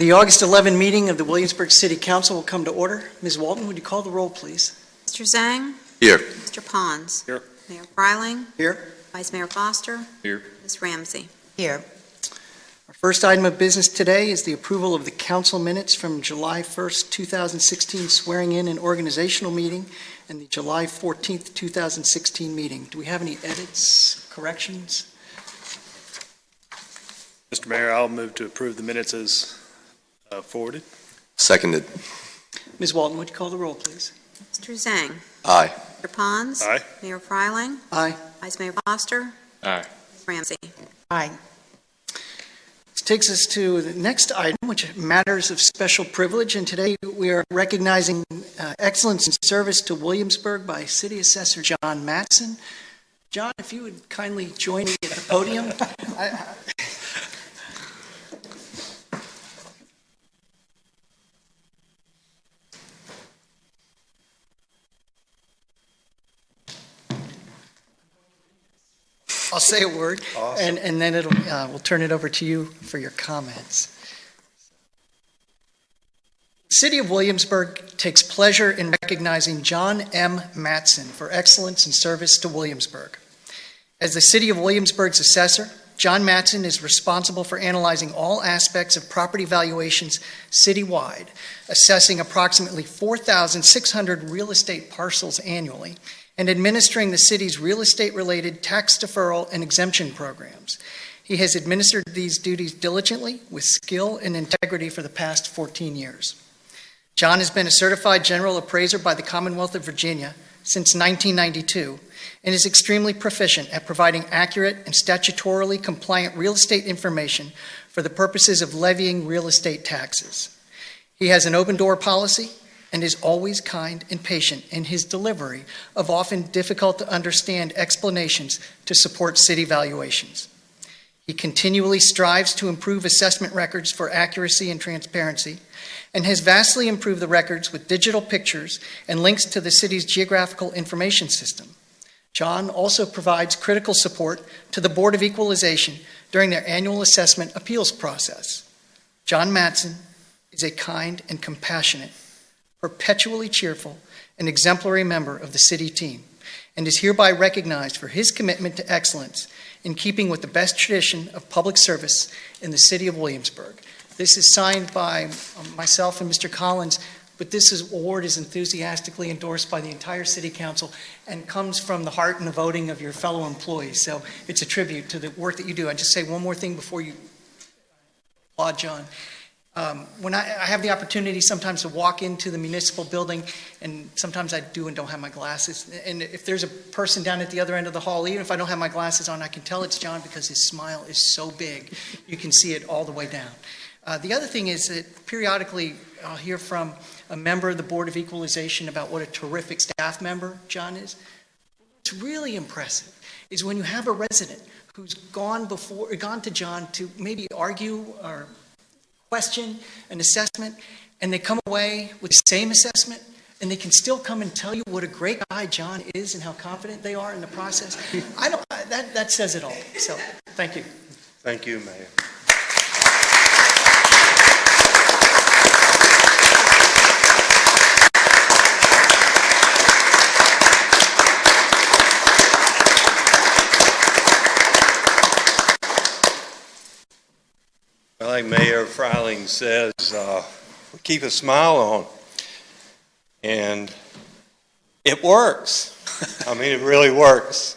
The August 11 meeting of the Williamsburg City Council will come to order. Ms. Walton, would you call the roll, please? Mr. Zhang? Here. Mr. Pons? Here. Mayor Freiling? Here. Vice Mayor Foster? Here. Ms. Ramsey? Here. Our first item of business today is the approval of the council minutes from July 1st, 2016 swearing in and organizational meeting and the July 14th, 2016 meeting. Do we have any edits, corrections? Mr. Mayor, I'll move to approve the minutes as forwarded. Seconded. Ms. Walton, would you call the roll, please? Mr. Zhang? Aye. Mr. Pons? Aye. Mayor Freiling? Aye. Vice Mayor Foster? Aye. Ms. Ramsey? Aye. This takes us to the next item, which matters of special privilege, and today we are recognizing excellence in service to Williamsburg by City Assessor John Matson. John, if you would kindly join me at the podium. I'll say a word, Awesome. and then we'll turn it over to you for your comments. The City of Williamsburg takes pleasure in recognizing John M. Matson for excellence in service to Williamsburg. As the City of Williamsburg's assessor, John Matson is responsible for analyzing all aspects of property valuations citywide, assessing approximately 4,600 real estate parcels annually, and administering the city's real estate-related tax deferral and exemption programs. He has administered these duties diligently, with skill and integrity for the past 14 years. John has been a certified general appraiser by the Commonwealth of Virginia since 1992 and is extremely proficient at providing accurate and statutorily compliant real estate information for the purposes of levying real estate taxes. He has an open-door policy and is always kind and patient in his delivery of often difficult-to-understand explanations to support city valuations. He continually strives to improve assessment records for accuracy and transparency, and has vastly improved the records with digital pictures and links to the city's geographical information system. John also provides critical support to the Board of Equalization during their annual assessment appeals process. John Matson is a kind and compassionate, perpetually cheerful, and exemplary member of the city team, and is hereby recognized for his commitment to excellence in keeping with the best tradition of public service in the City of Williamsburg. This is signed by myself and Mr. Collins, but this award is enthusiastically endorsed by the entire City Council and comes from the heart and the voting of your fellow employees. So it's a tribute to the work that you do. I'd just say one more thing before you applaud John. When I have the opportunity sometimes to walk into the municipal building, and sometimes I do and don't have my glasses, and if there's a person down at the other end of the hall, even if I don't have my glasses on, I can tell it's John because his smile is so big. You can see it all the way down. The other thing is that periodically I'll hear from a member of the Board of Equalization about what a terrific staff member John is. What's really impressive is when you have a resident who's gone to John to maybe argue or question an assessment, and they come away with the same assessment, and they can still come and tell you what a great guy John is and how confident they are in the process. That says it all. So, thank you. Thank you, Mayor. Like Mayor Freiling says, keep a smile on. And it works. I mean, it really works.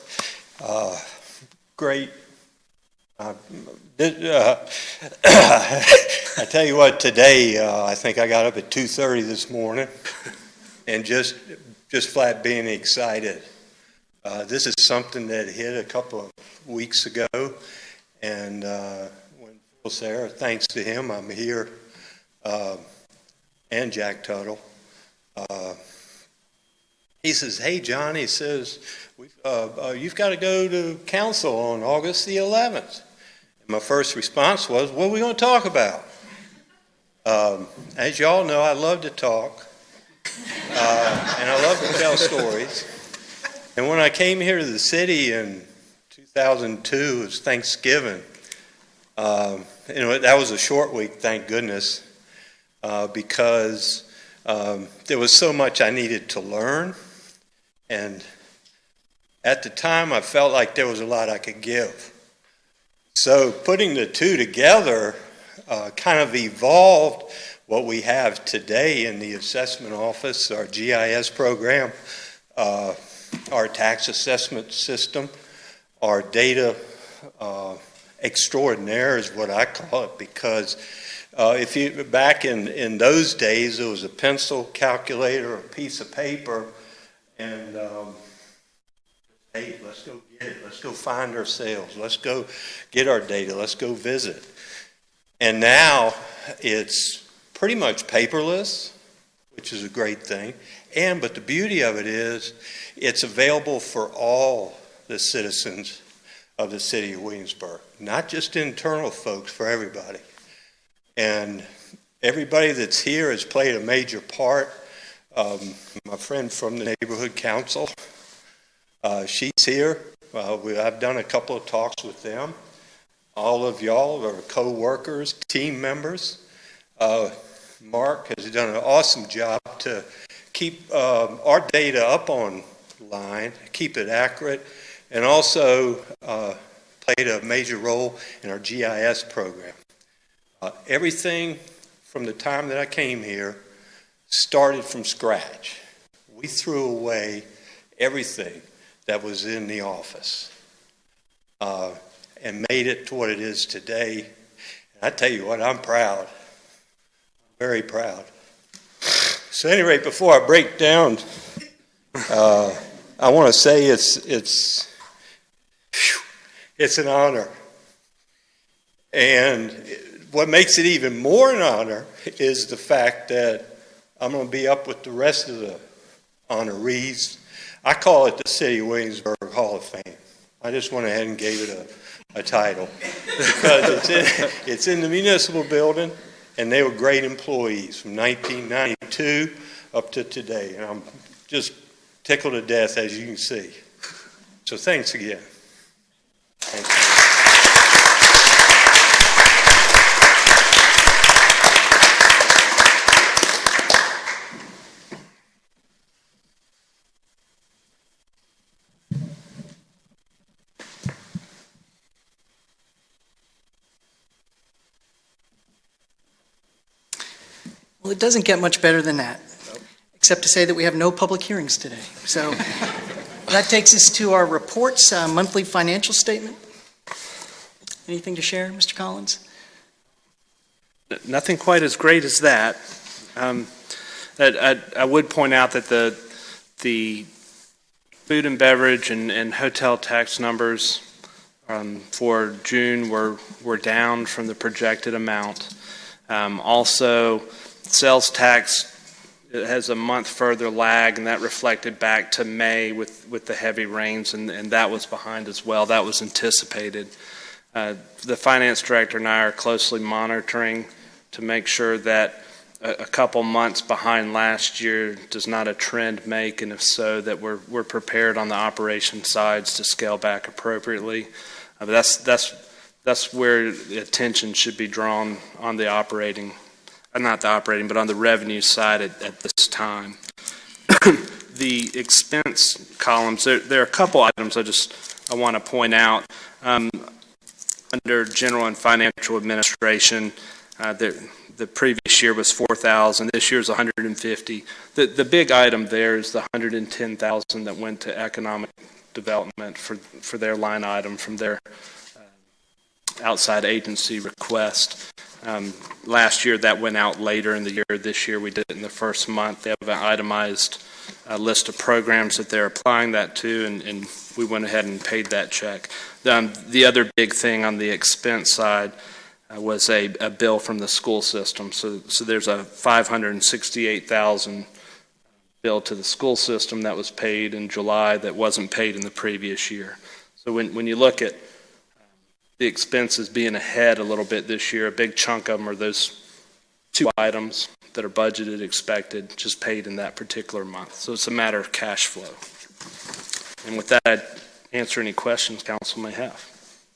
Great. I tell you what, today, I think I got up at 2:30 this morning and just flat being excited. This is something that hit a couple of weeks ago, and Sarah, thanks to him, I'm here, and Jack Tuttle. He says, "Hey, John," he says, "you've got to go to council on August the 11th. And my first response was, "What are we going to talk about?" As you all know, I love to talk, and I love to tell stories. And when I came here to the city in 2002, it was Thanksgiving. That was a short week, thank goodness. because there was so much I needed to learn, and at the time I felt like there was a lot I could give. So putting the two together kind of evolved what we have today in the assessment office, our GIS program, our tax assessment system, our data extraordinaire is what I call it, because if you back in those days, it was a pencil calculator, a piece of paper, and hey, let's go get it. Let's go find our sales. Let's go get our data. Let's go visit. And now it's pretty much paperless, which is a great thing. But the beauty of it is it's available for all the citizens of the city of Williamsburg, not just internal folks, for everybody. And everybody that's here has played a major part. My friend from the neighborhood council, she's here. I've done a couple of talks with them. All of y'all are co-workers, team members. Mark has done an awesome job to keep our data up online, keep it accurate, and also played a major role in our GIS program. Everything from the time that I came here started from scratch. We threw away everything that was in the office and made it to what it is today. And I tell you what, I'm proud. I'm very proud. So at any rate, before I break down, I want to say it's an honor. And what makes it even more an honor is the fact that I'm going to be up with the rest of the honorees. I call it the City of Williamsburg Hall of Fame. I just went ahead and gave it a title because it's in the municipal building, and they were great employees from 1992 up to today. And I'm just tickled to death, as you can see. So thanks again. Thank you. Well, it doesn't get much better than that, except to say that we have no public hearings today. So that takes us to our reports, monthly financial statement. Anything to share, Mr. Collins? Nothing quite as great as that. I would point out that the food and beverage and hotel tax numbers for June were down from the projected amount. Also, sales tax has a month further lag, and that reflected back to May with the heavy rains, and that was behind as well. That was anticipated. The finance director and I are closely monitoring to make sure that a couple months behind last year does not a trend make, and if so, that we're prepared on the operation sides to scale back appropriately. But that's where the attention should be drawn on the operating, not the operating, but on the revenue side at this time. The expense columns, there are a couple items I want to point out. Under general and financial administration, the previous year was $4,000. This year is $150,000. The big item there is the $110,000 that went to economic development for their line item from their outside agency request. Last year that went out later in the year. This year we did it in the first month. They have an itemized list of programs that they're applying that to, and we went ahead and paid that check. The other big thing on the expense side was a bill from the school system. So there's a $568,000 bill to the school system that was paid in July that wasn't paid in the previous year. So when you look at the expenses being ahead a little bit this year, a big chunk of them are those two items that are budgeted, expected, just paid in that particular month. So it's a matter of cash flow. And with that, I'd answer any questions council may have.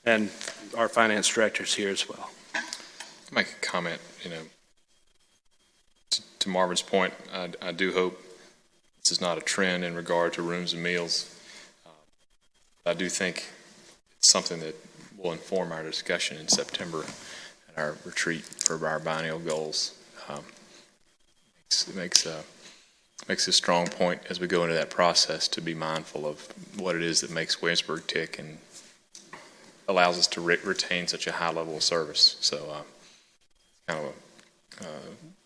And our finance director's here as well. Make a comment, to Marvin's point, I do hope this is not a trend in regard to rooms and meals. I do think it's something that will inform our discussion in September at our retreat for our biennial goals. It makes a strong point as we go into that process to be mindful of what it is that makes Williamsburg tick and allows us to retain such a high level of service. So kind of a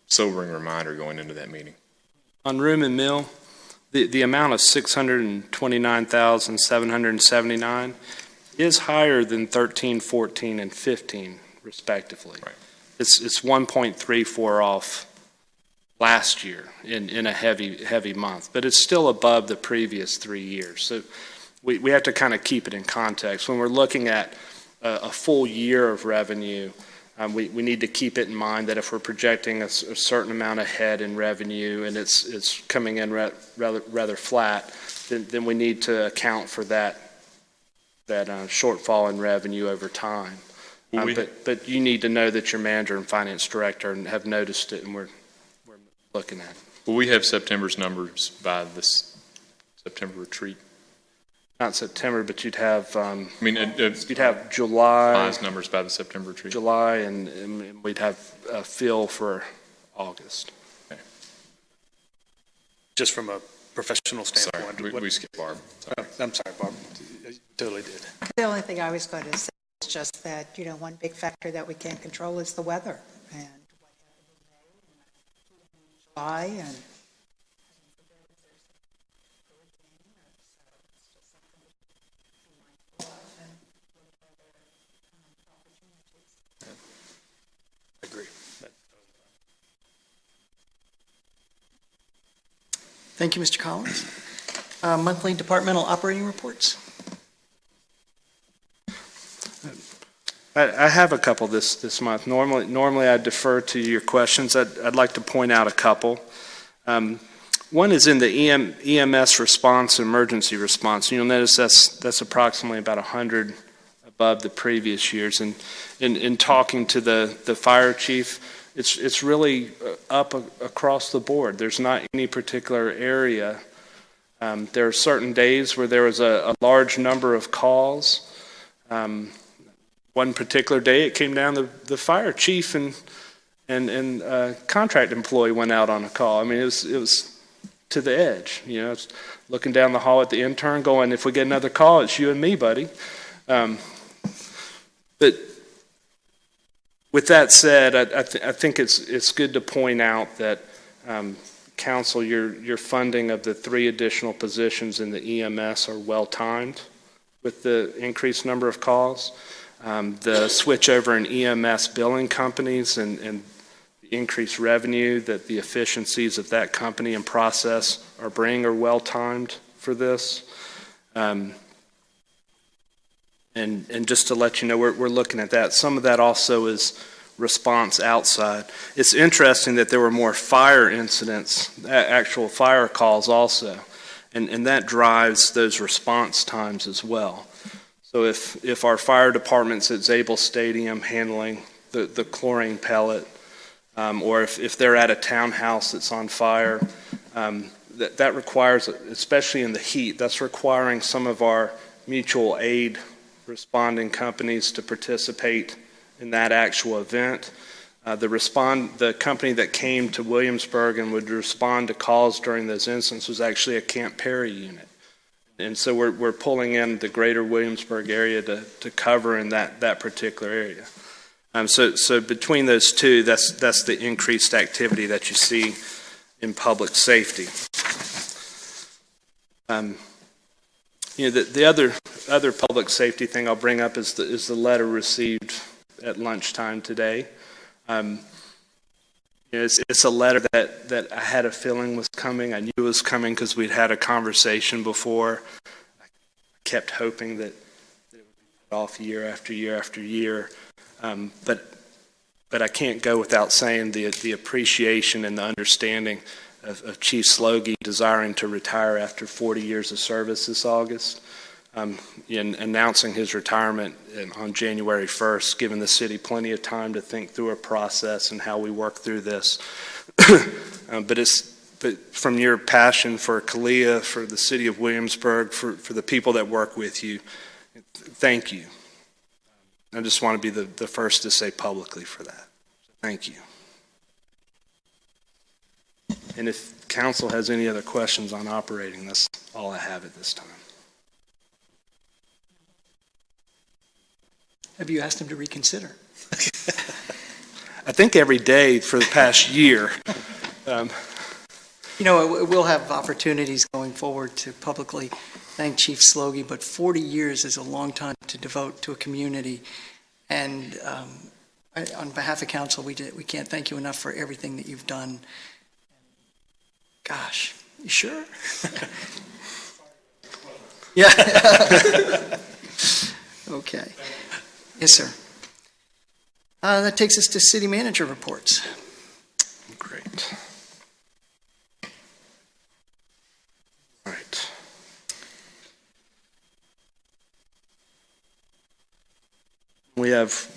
sobering reminder going into that meeting. On room and meal, the amount of $629,779 is higher than 13, 14, and 15, respectively. Right. It's 1.34 off last year in a heavy month, but it's still above the previous 3 years. So we have to kind of keep it in context. When we're looking at a full year of revenue, we need to keep it in mind that if we're projecting a certain amount ahead in revenue and it's coming in rather flat, then we need to account for that shortfall in revenue over time. But you need to know that your manager and finance director have noticed it, and we're looking at it. Will we have September's numbers by this September retreat? Not September, but you'd have you'd have July numbers by the September retreat. July, and we'd have a feel for August. Okay. Just from a professional standpoint. Sorry, we skipped Barb. Sorry. I'm sorry, Barb. I totally did. The only thing I was going to say is just that, one big factor that we can't control is the weather. And what happened in July and Agree. Thank you, Mr. Collins. Monthly departmental operating reports. I have a couple this month. Normally I defer to your questions. I'd like to point out a couple. One is in the EMS response, emergency response. You'll notice that's approximately about 100 above the previous years. And in talking to the fire chief, it's really up across the board. There's not any particular area. There are certain days where there was a large number of calls. One particular day, it came down the fire chief and contract employee went out on a call. I mean, it was to the edge. It's looking down the hall at the intern, going, "If we get another call, it's you and me, buddy." But with that said, I think it's good to point out that council, your funding of the 3 additional positions in the EMS are well timed with the increased number of calls. The switch over in EMS billing companies and the increased revenue that the efficiencies of that company and process are bringing are well timed for this. And just to let you know, we're looking at that. Some of that also is response outside. It's interesting that there were more fire incidents, actual fire calls also, and that drives those response times as well. So if our fire department's at Zabel Stadium handling the chlorine pellet, or if they're at a townhouse that's on fire, that requires, especially in the heat, that's requiring some of our mutual aid responding companies to participate in that actual event. The company that came to Williamsburg and would respond to calls during those incidents was actually a Camp Perry unit. And so we're pulling in the greater Williamsburg area to cover in that particular area. So between those two, that's the increased activity that you see in public safety. The other public safety thing I'll bring up is the letter received at lunchtime today. It's a letter that I had a feeling was coming. I knew it was coming because we'd had a conversation before. I kept hoping that it would be put off year after year after year. But I can't go without saying the appreciation and the understanding of Chief Slogey desiring to retire after 40 years of service this August. In announcing his retirement on January 1st, giving the city plenty of time to think through a process and how we work through this. but from your passion for CALEA, for the city of Williamsburg, for the people that work with you, thank you. I just want to be the first to say publicly for that. Thank you. And if council has any other questions on operating, that's all I have at this time. Have you asked him to reconsider? I think every day for the past year. We'll have opportunities going forward to publicly thank Chief Slogey, but 40 years is a long time to devote to a community. And on behalf of council, we can't thank you enough for everything that you've done. Gosh, you sure? Yeah. Okay. Yes, sir. That takes us to city manager reports. Great. All right. We have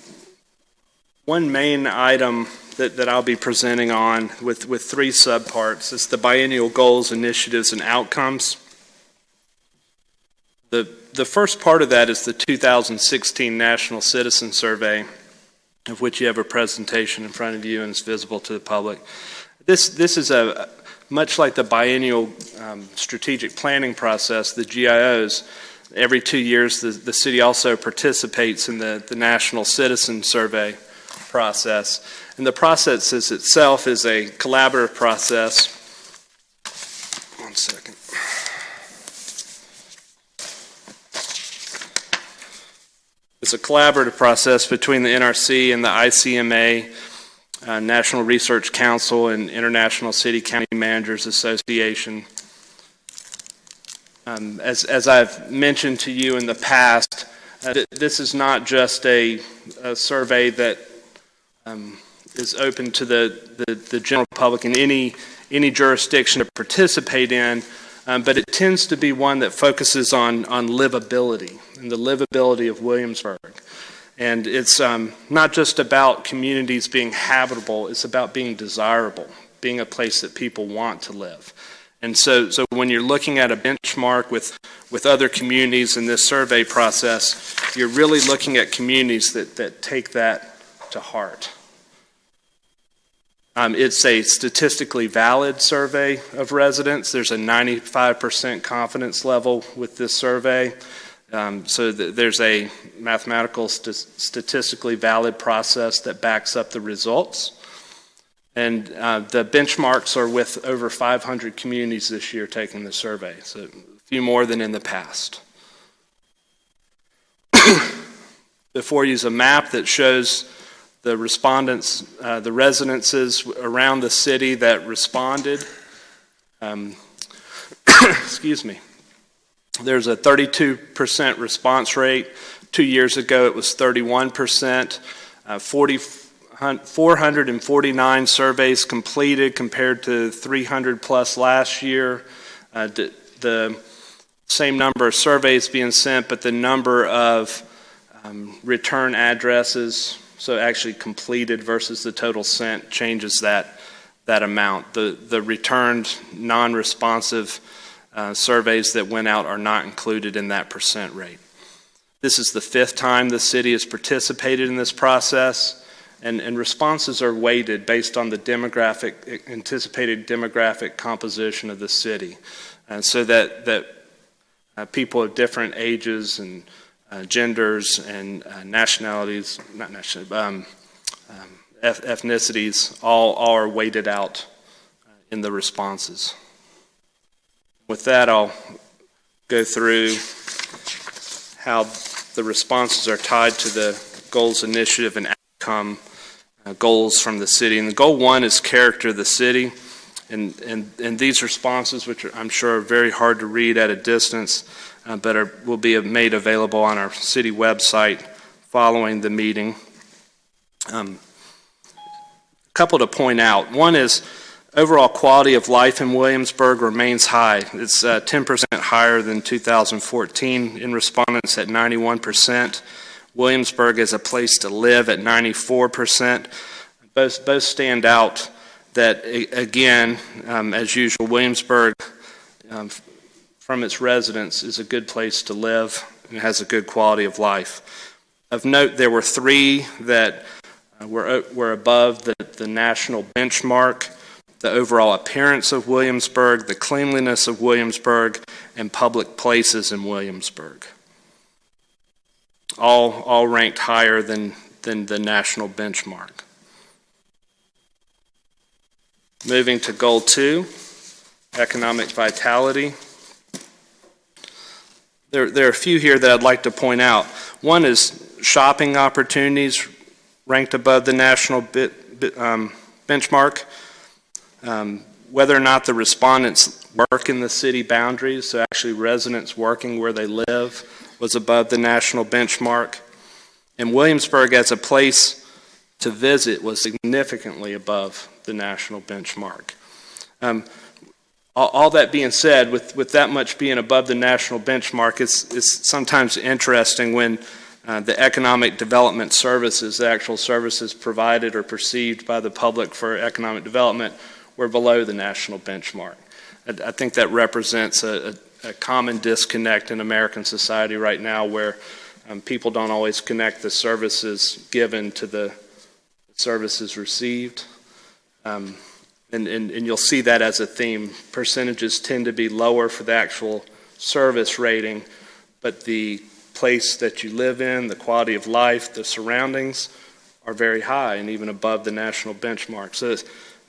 one main item that I'll be presenting on with three subparts. It's the biennial goals, initiatives, and outcomes. The first part of that is the 2016 National Citizen Survey, of which you have a presentation in front of you and it's visible to the public. This is much like the biennial strategic planning process, the GIOs. Every 2 years, the city also participates in the National Citizen Survey process. And the process itself is a collaborative process. One second. It's a collaborative process between the NRC and the ICMA, National Research Council, and International City County Managers Association. As I've mentioned to you in the past, this is not just a survey that is open to the general public in any jurisdiction to participate in, but it tends to be one that focuses on livability and the livability of Williamsburg. And it's not just about communities being habitable, it's about being desirable, being a place that people want to live. And so when you're looking at a benchmark with other communities in this survey process, you're really looking at communities that take that to heart. It's a statistically valid survey of residents. There's a 95% confidence level with this survey. So there's a mathematical, statistically valid process that backs up the results. And the benchmarks are with over 500 communities this year taking the survey, so a few more than in the past. Before you is a map that shows the respondents, the residences around the city that responded. Excuse me. There's a 32% response rate. 2 years ago it was 31%. 449 surveys completed compared to 300 plus last year. The same number of surveys being sent, but the number of return addresses, so actually completed versus the total sent, changes that amount. The returned non-responsive surveys that went out are not included in that percent rate. This is the 5th time the city has participated in this process, and responses are weighted based on the anticipated demographic composition of the city, so that people of different ages and genders and nationalities, ethnicities, all are weighted out in the responses. With that, I'll go through how the responses are tied to the goals, initiative, and outcome goals from the city. And the goal 1 is character of the city. And these responses, which I'm sure are very hard to read at a distance, but will be made available on our city website following the meeting. A couple to point out. One is overall quality of life in Williamsburg remains high. It's 10% higher than 2014 in respondents at 91%. Williamsburg as a place to live at 94%. Both stand out that, again, as usual, Williamsburg, from its residents, is a good place to live and has a good quality of life. Of note, there were 3 that were above the national benchmark: the overall appearance of Williamsburg, the cleanliness of Williamsburg, and public places in Williamsburg. All ranked higher than the national benchmark. Moving to Goal 2, economic vitality. There are a few here that I'd like to point out. One is shopping opportunities ranked above the national benchmark. Whether or not the respondents work in the city boundaries, so actually residents working where they live, was above the national benchmark. And Williamsburg as a place to visit was significantly above the national benchmark. All that being said, with that much being above the national benchmark, it's sometimes interesting when the economic development services, the actual services provided or perceived by the public for economic development, were below the national benchmark. I think that represents a common disconnect in American society right now, where people don't always connect the services given to the services received. And you'll see that as a theme. Percentages tend to be lower for the actual service rating, but the place that you live in, the quality of life, the surroundings are very high and even above the national benchmark. So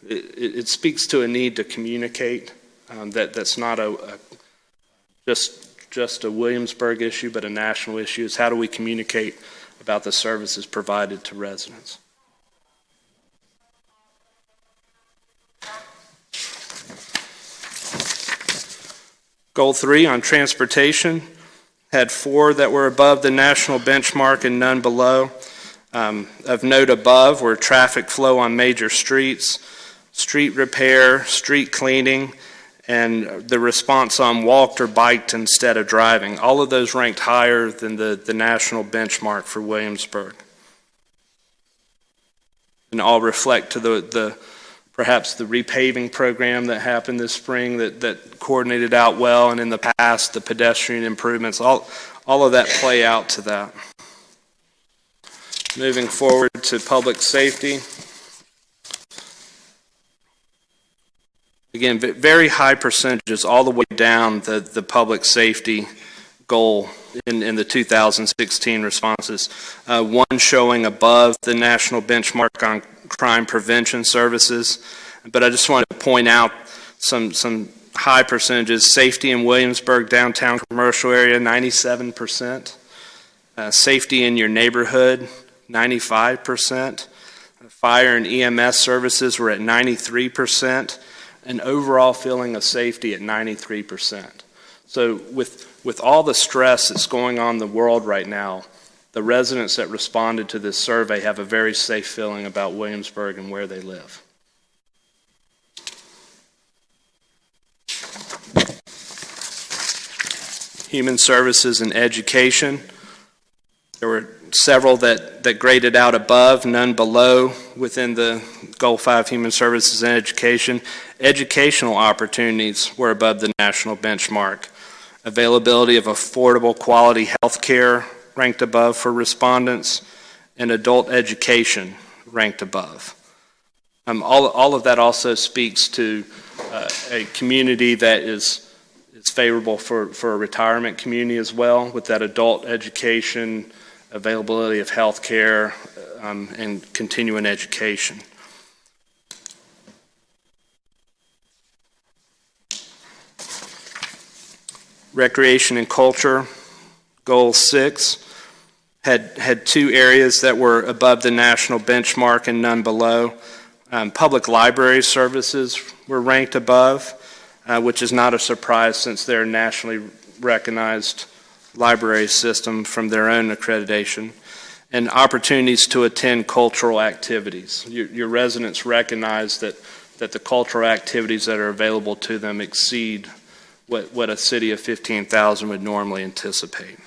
it speaks to a need to communicate that's not just a Williamsburg issue, but a national issue. Is how do we communicate about the services provided to residents? Goal 3 on transportation had 4 that were above the national benchmark and none below. Of note above were traffic flow on major streets, street repair, street cleaning, and the response on walked or biked instead of driving. All of those ranked higher than the national benchmark for Williamsburg. And all reflect to perhaps the repaving program that happened this spring that coordinated out well, and in the past, the pedestrian improvements. All of that play out to that. Moving forward to public safety. Again, very high percentages all the way down the public safety goal in the 2016 responses. One showing above the national benchmark on crime prevention services. But I just wanted to point out some high percentages. Safety in Williamsburg downtown commercial area, 97%. Safety in your neighborhood, 95%. Fire and EMS services were at 93%. An overall feeling of safety at 93%. So with all the stress that's going on in the world right now, the residents that responded to this survey have a very safe feeling about Williamsburg and where they live. Human services and education. There were several that graded out above, none below within the Goal 5 Human Services and Education. Educational opportunities were above the national benchmark. Availability of affordable quality health care ranked above for respondents, and adult education ranked above. All of that also speaks to a community that is favorable for a retirement community as well, with that adult education, availability of health care, and continuing education. Recreation and culture, Goal 6, had 2 areas that were above the national benchmark and none below. Public library services were ranked above, which is not a surprise since they're a nationally recognized library system from their own accreditation. And opportunities to attend cultural activities. Your residents recognize that the cultural activities that are available to them exceed what a city of 15,000 would normally anticipate.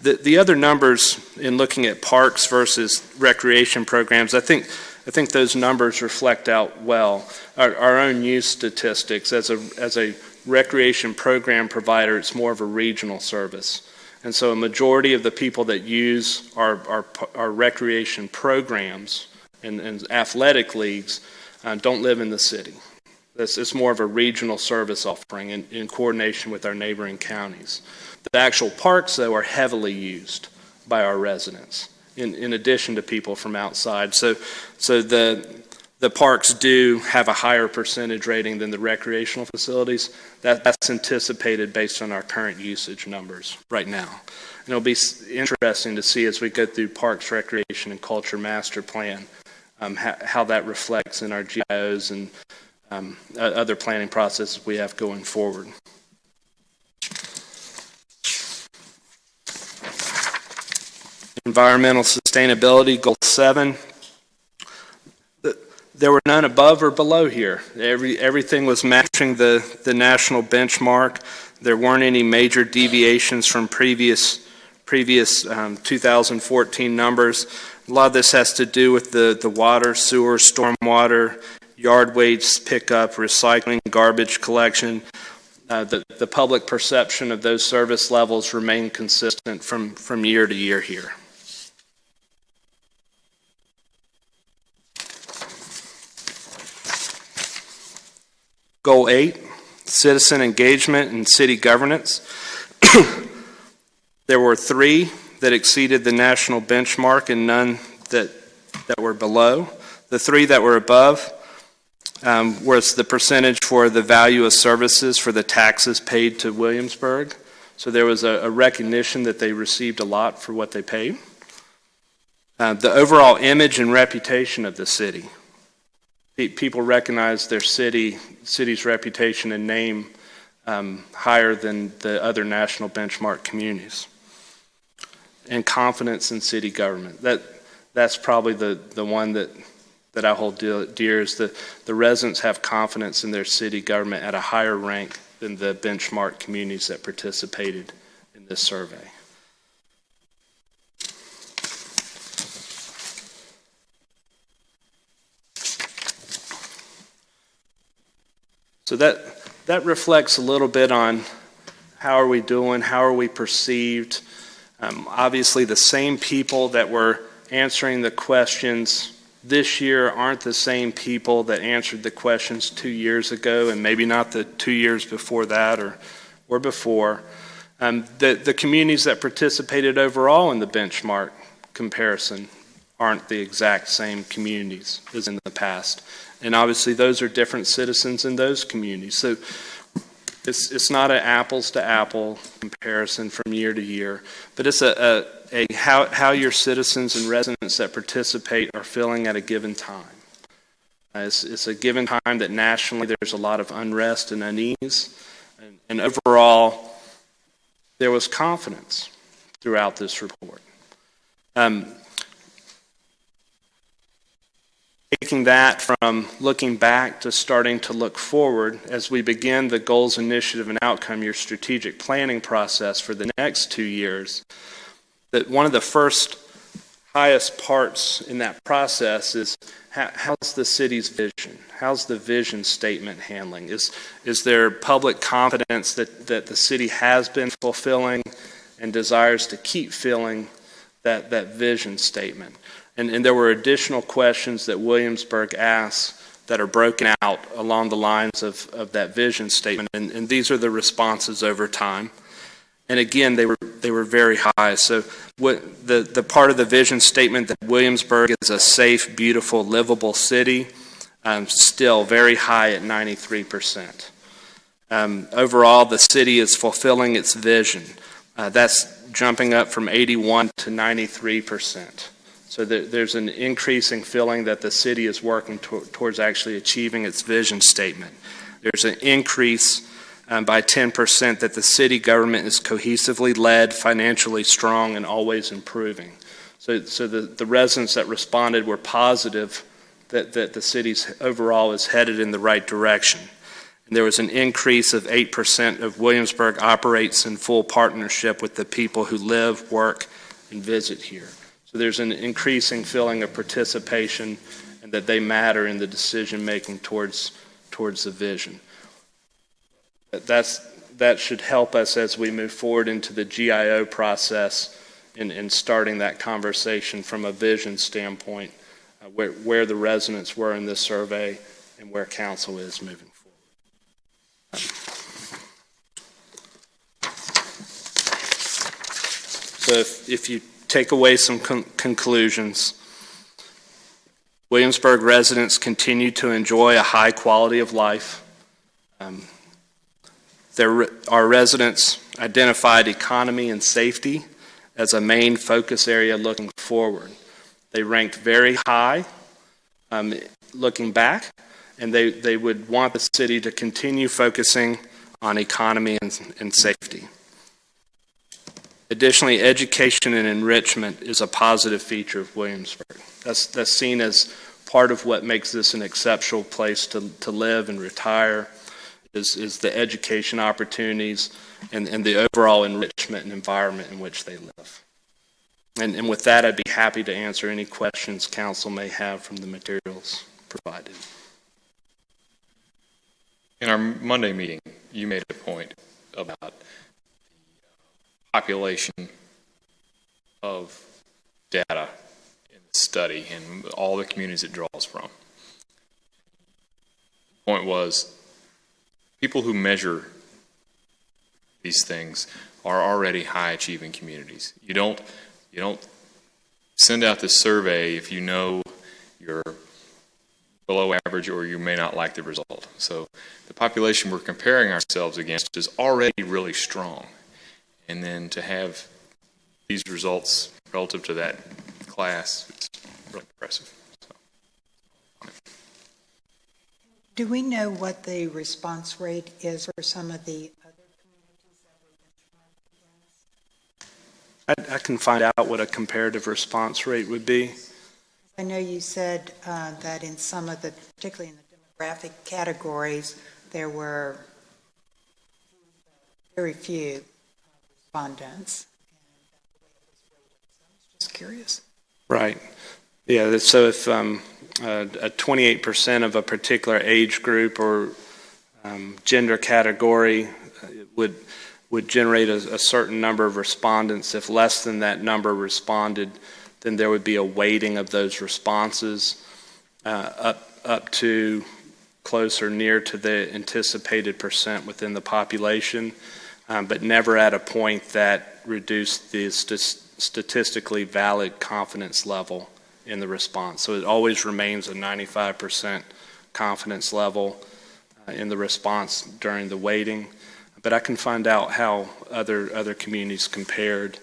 The other numbers in looking at parks versus recreation programs, I think I think those numbers reflect out well. Our own use statistics, as a recreation program provider, it's more of a regional service. And so a majority of the people that use our recreation programs and athletic leagues don't live in the city. It's more of a regional service offering in coordination with our neighboring counties. The actual parks, though, are heavily used by our residents, in addition to people from outside. So the parks do have a higher percentage rating than the recreational facilities. That's anticipated based on our current usage numbers right now. And it'll be interesting to see as we go through Parks, Recreation, and Culture Master Plan how that reflects in our GIOs and other planning processes we have going forward. Environmental sustainability, goal 7. There were none above or below here. Everything was matching the national benchmark. There weren't any major deviations from previous 2014 numbers. A lot of this has to do with the water, sewer, stormwater, yard waste pickup, recycling, garbage collection. The public perception of those service levels remain consistent from year to year here. Goal 8, citizen engagement and city governance. There were 3 that exceeded the national benchmark and none that were below. The 3 that were above was the percentage for the value of services for the taxes paid to Williamsburg. So there was a recognition that they received a lot for what they paid. The overall image and reputation of the city. People recognize their city's reputation and name higher than the other national benchmark communities. And confidence in city government. That's probably the one that I hold dear is the residents have confidence in their city government at a higher rank than the benchmark communities that participated in this survey. So that reflects a little bit on how are we doing, how are we perceived. Obviously, the same people that were answering the questions this year aren't the same people that answered the questions 2 years ago, and maybe not the 2 years before that or before. The communities that participated overall in the benchmark comparison aren't the exact same communities as in the past. And obviously those are different citizens in those communities. So it's not an apples to apple comparison from year to year, but it's how your citizens and residents that participate are feeling at a given time. It's a given time that nationally there's a lot of unrest and unease, and overall there was confidence throughout this report. Taking that from looking back to starting to look forward as we begin the goals, initiative, and outcome, your strategic planning process for the next 2 years, that one of the first highest parts in that process is how's the city's vision? How's the vision statement handling? Is there public confidence that the city has been fulfilling and desires to keep filling that vision statement? And there were additional questions that Williamsburg asked that are broken out along the lines of that vision statement. And these are the responses over time. And again, they were very high. So what the part of the vision statement that Williamsburg is a safe, beautiful, livable city, still very high at 93%. Overall, the city is fulfilling its vision. That's jumping up from 81 to 93%. So there's an increasing feeling that the city is working towards actually achieving its vision statement. There's an increase by 10% that the city government is cohesively led, financially strong, and always improving. So the residents that responded were positive that the city's overall is headed in the right direction. And there was an increase of 8% of Williamsburg operates in full partnership with the people who live, work, and visit here. So there's an increasing feeling of participation and that they matter in the decision-making towards the vision. That should help us as we move forward into the GIO process in starting that conversation from a vision standpoint, where the residents were in this survey and where council is moving forward. So if you take away some conclusions, Williamsburg residents continue to enjoy a high quality of life. Our residents identified economy and safety as a main focus area looking forward. They ranked very high looking back, and they would want the city to continue focusing on economy and safety. Additionally, education and enrichment is a positive feature of Williamsburg. That's seen as part of what makes this an exceptional place to live and retire, is the education opportunities and the overall enrichment and environment in which they live. And with that, I'd be happy to answer any questions council may have from the materials provided. In our Monday meeting, you made a point about the population of data in the study and all the communities it draws from. The point was, people who measure these things are already high-achieving communities. You don't send out this survey if you know you're below average or you may not like the result. So the population we're comparing ourselves against is already really strong. And then to have these results relative to that class is really impressive. So. Do we know what the response rate is for some of the other communities that we've benchmarked against? I can find out what a comparative response rate would be. I know you said that in some of the, particularly in the demographic categories, there were very few respondents. Just curious. Right. Yeah, so if a 28% of a particular age group or gender category would generate a certain number of respondents, if less than that number responded, then there would be a weighting of those responses up to close or near to the anticipated percent within the population, but never at a point that reduced the statistically valid confidence level in the response. So it always remains a 95% confidence level in the response during the weighting. But I can find out how other communities compared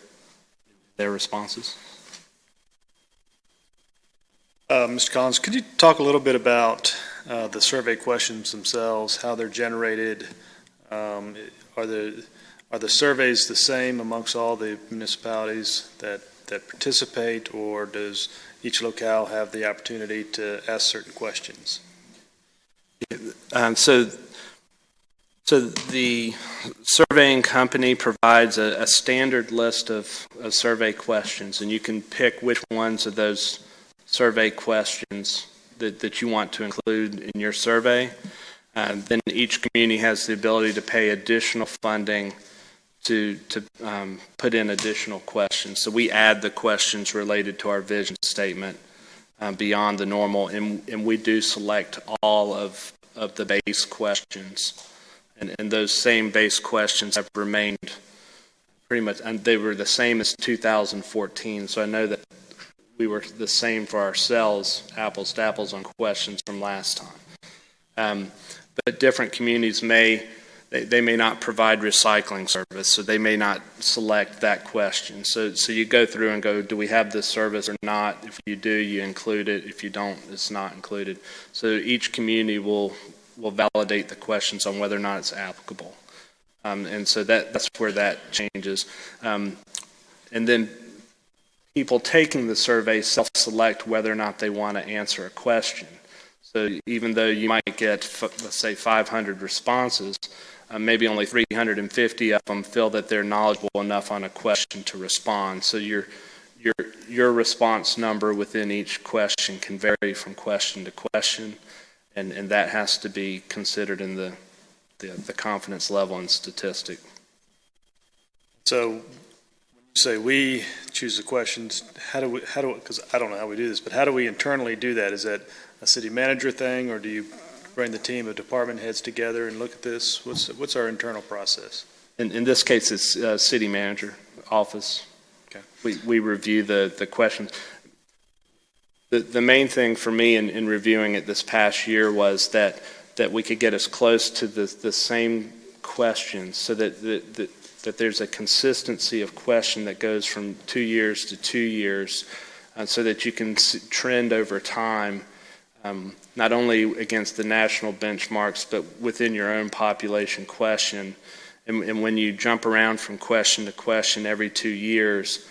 their responses. Mr. Collins, could you talk a little bit about the survey questions themselves, how they're generated? Are the surveys the same amongst all the municipalities that participate, or does each locale have the opportunity to ask certain questions? So the surveying company provides a standard list of survey questions, and you can pick which ones of those survey questions that you want to include in your survey. Then each community has the ability to pay additional funding to put in additional questions. So we add the questions related to our vision statement beyond the normal, and we do select all of the base questions. And those same base questions have remained pretty much, and they were the same as 2014. So I know that we were the same for ourselves, apples to apples, on questions from last time. But different communities may not provide recycling service, so they may not select that question. So you go through and go, do we have this service or not? If you do, you include it. If you don't, it's not included. So each community will validate the questions on whether or not it's applicable. And so that's where that changes. And then people taking the survey self-select whether or not they want to answer a question. So even though you might get, let's say, 500 responses, maybe only 350 of them feel that they're knowledgeable enough on a question to respond. So you're your response number within each question can vary from question to question, and that has to be considered in the confidence level and statistic. So when you say we choose the questions, how do we, because I don't know how we do this, but how do we internally do that? Is that a city manager thing, or do you bring the team of department heads together and look at this? What's our internal process? In this case, it's city manager office. Okay. We review the questions. The main thing for me in reviewing it this past year was that we could get as close to the same questions, so that there's a consistency of question that goes from 2 years to 2 years, so that you can trend over time, not only against the national benchmarks, but within your own population question. And when you jump around from question to question every 2 years,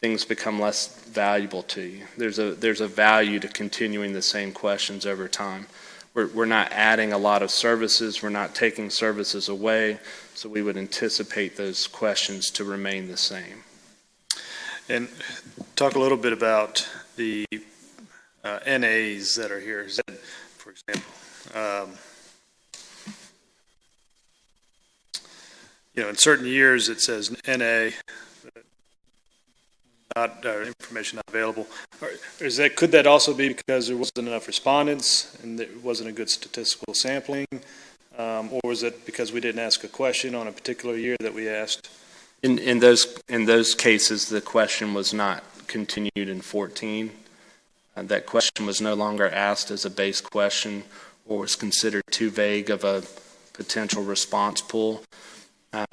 things become less valuable to you. There's a value to continuing the same questions over time. We're not adding a lot of services. We're not taking services away. So we would anticipate those questions to remain the same. And talk a little bit about the NAs that are here. Is that, for example, in certain years it says NA, not information not available. Could that also be because there wasn't enough respondents and there wasn't a good statistical sampling? Or was it because we didn't ask a question on a particular year that we asked? In those cases, the question was not continued in 14. That question was no longer asked as a base question, or was considered too vague of a potential response pool.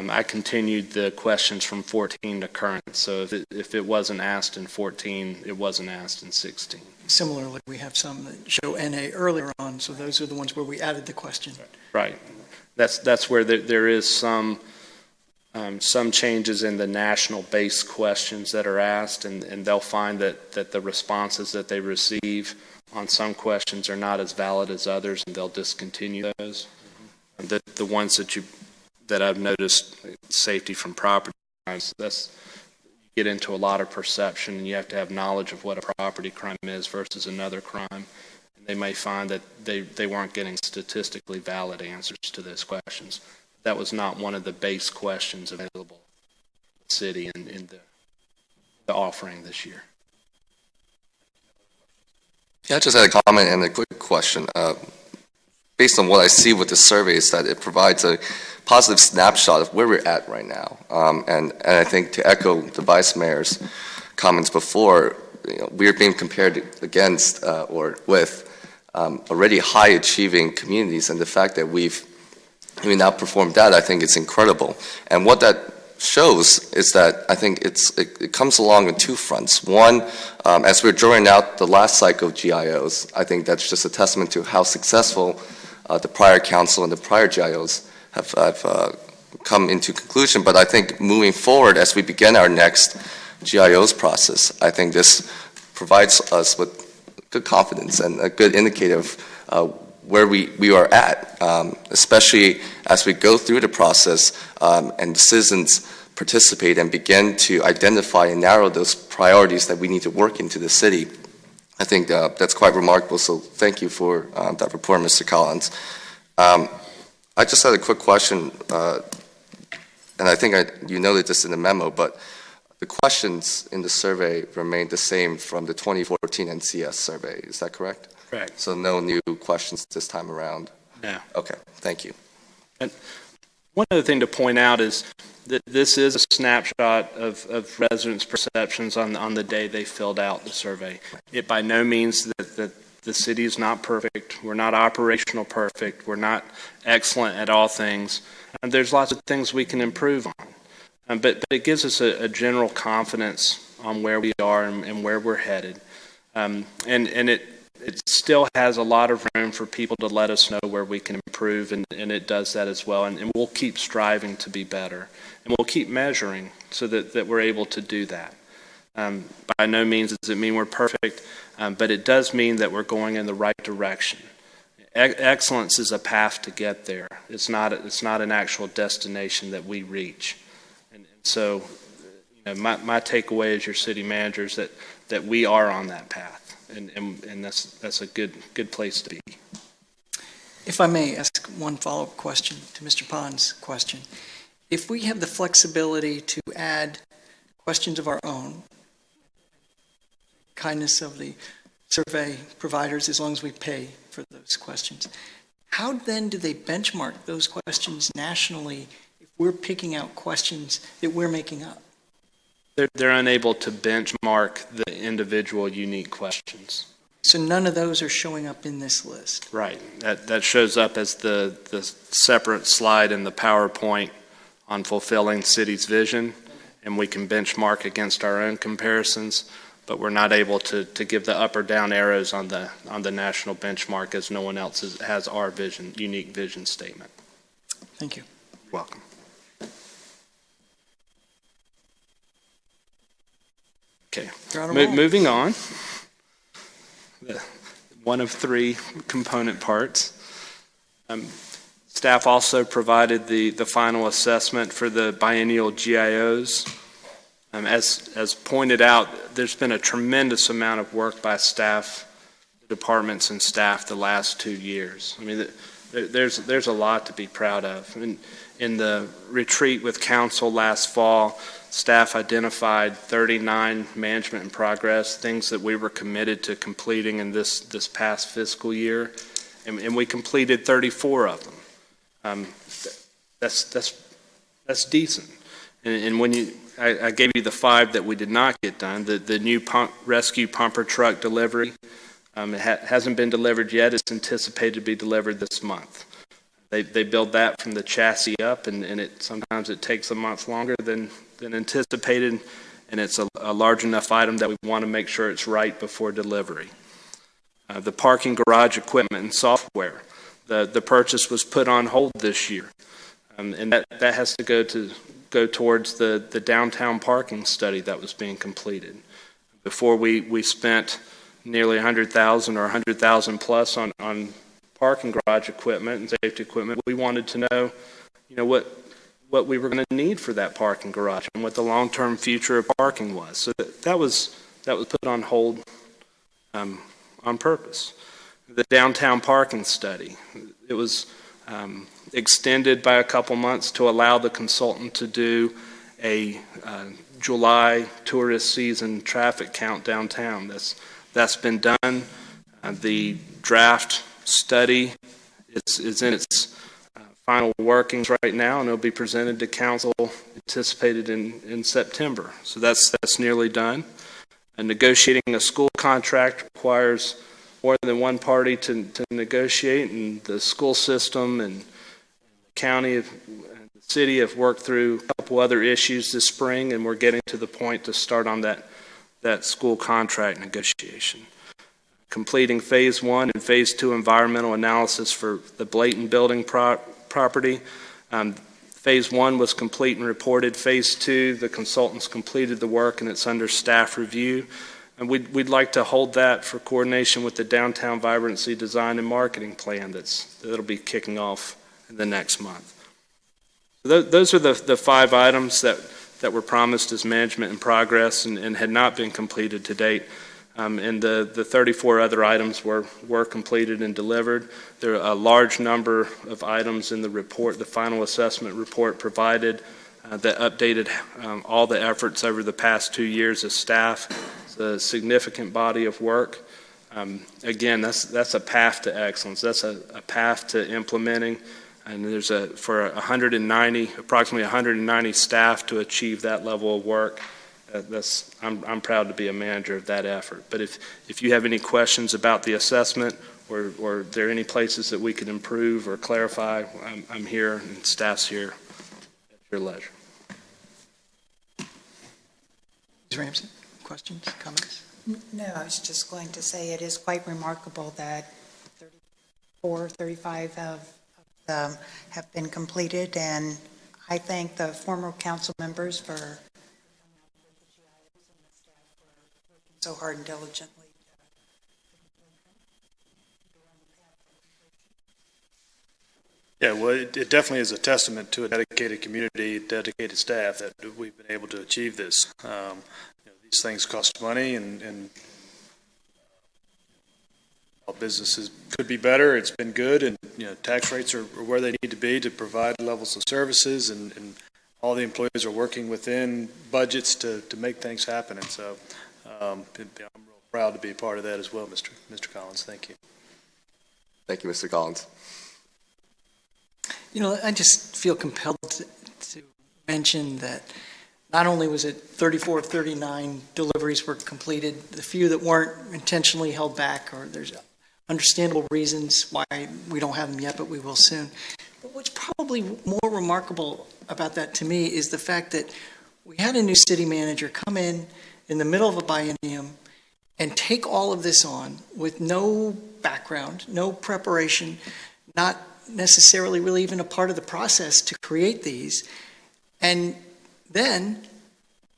I continued the questions from 14 to current, so if it wasn't asked in 14, it wasn't asked in 16. Similarly, we have some that show NA earlier on, so those are the ones where we added the question. Right. That's where there is some changes in the national base questions that are asked, and they'll find that the responses that they receive on some questions are not as valid as others, and they'll discontinue those. The ones that I've noticed, safety from property crimes, you get into a lot of perception, and you have to have knowledge of what a property crime is versus another crime. And they may find that they weren't getting statistically valid answers to those questions. That was not one of the base questions available in the city in the offering this year. Yeah, I just had a comment and a quick question. Based on what I see with the survey, is that it provides a positive snapshot of where we're at right now. And I think, to echo the Vice Mayor's comments before, we're being compared against or with already high-achieving communities, and the fact that we've outperformed that, I think it's incredible. And what that shows is that I think it comes along on two fronts. One, as we're drawing out the last cycle of GIOs, I think that's just a testament to how successful the prior council and the prior GIOs have come into conclusion. But I think moving forward, as we begin our next GIOs process, I think this provides us with good confidence and a good indicator of where we are at, especially as we go through the process and the citizens participate and begin to identify and narrow those priorities that we need to work into the city. I think that's quite remarkable, so thank you for that report, Mr. Collins. I just had a quick question, and I think you noted this in the memo, but the questions in the survey remained the same from the 2014 NCS survey. Is that correct? Correct. So no new questions this time around? No. Okay, thank you. And one other thing to point out is that this is a snapshot of residents' perceptions on the day they filled out the survey. It by no means that the city is not perfect. We're not operational perfect. We're not excellent at all things. And there's lots of things we can improve on. But it gives us a general confidence on where we are and where we're headed. And it still has a lot of room for people to let us know where we can improve, and it does that as well. And we'll keep striving to be better. And we'll keep measuring so that we're able to do that. By no means does it mean we're perfect, but it does mean that we're going in the right direction. Excellence is a path to get there. It's not an actual destination that we reach. And so my takeaway as your city manager is that we are on that path, and that's a good place to be. If I may ask one follow-up question to Mr. Pond's question. If we have the flexibility to add questions of our own, kindness of the survey providers, as long as we pay for those questions, how then do they benchmark those questions nationally if we're picking out questions that we're making up? They're unable to benchmark the individual unique questions. So none of those are showing up in this list. Right. That shows up as the separate slide in the PowerPoint on fulfilling city's vision, and we can benchmark against our own comparisons, but we're not able to give the up or down arrows on the national benchmark, as no one else has our unique vision statement. Thank you. You're welcome. Okay. You're on a roll. Moving on. One of three component parts. Staff also provided the final assessment for the biennial GIOs. As pointed out, there's been a tremendous amount of work by staff, departments and staff the last 2 years. I mean, there's a lot to be proud of. In the retreat with council last fall, staff identified 39 management in progress, things that we were committed to completing in this past fiscal year, and we completed 34 of them. That's decent. And when I gave you the 5 that we did not get done, the new rescue pumper truck delivery, it hasn't been delivered yet. It's anticipated to be delivered this month. They build that from the chassis up, and sometimes it takes a month longer than anticipated, and it's a large enough item that we want to make sure it's right before delivery. The parking garage equipment and software, the purchase was put on hold this year, and that has to go towards the downtown parking study that was being completed. Before we spent nearly $100,000 or $100,000 plus on parking garage equipment and safety equipment, we wanted to know, what we were going to need for that parking garage and what the long-term future of parking was. So that was put on hold on purpose. The downtown parking study, it was extended by a couple months to allow the consultant to do a July tourist season traffic count downtown. That's been done. The draft study is in its final workings right now, and it'll be presented to council, anticipated in September. So that's nearly done. And negotiating a school contract requires more than one party to negotiate, and the school system and the county and the city have worked through a couple other issues this spring, and we're getting to the point to start on that school contract negotiation. Completing phase 1 and phase 2 environmental analysis for the Blayton building property. Phase 1 was complete and reported. Phase 2, the consultants completed the work and it's under staff review. And we'd like to hold that for coordination with the downtown vibrancy design and marketing plan that'll be kicking off in the next month. So those are the 5 items that were promised as management in progress and had not been completed to date. And the 34 other items were completed and delivered. There are a large number of items in the report, the final assessment report provided, that updated all the efforts over the past 2 years of staff. It's a significant body of work. Again, that's a path to excellence. That's a path to implementing. And there's for approximately 190 staff to achieve that level of work. I'm proud to be a manager of that effort. But if you have any questions about the assessment or there are any places that we could improve or clarify, I'm here and staff's here at your leisure. Ms. Ramsey, questions, comments? No, I was just going to say it is quite remarkable that 34, 35 of them have been completed, and I thank the former council members for so hard and diligently. Yeah, well, it definitely is a testament to a dedicated community, dedicated staff that we've been able to achieve this. These things cost money, and all businesses could be better. It's been good, and tax rates are where they need to be to provide levels of services, and all the employees are working within budgets to make things happen. And so I'm real proud to be a part of that as well, Mr. Collins. Thank you. Thank you, Mr. Collins. I just feel compelled to mention that not only was it 34 of 39 deliveries were completed, the few that weren't intentionally held back, or there's understandable reasons why we don't have them yet, but we will soon. But what's probably more remarkable about that to me is the fact that we had a new city manager come in the middle of a biennium and take all of this on with no background, no preparation, not necessarily really even a part of the process to create these, and then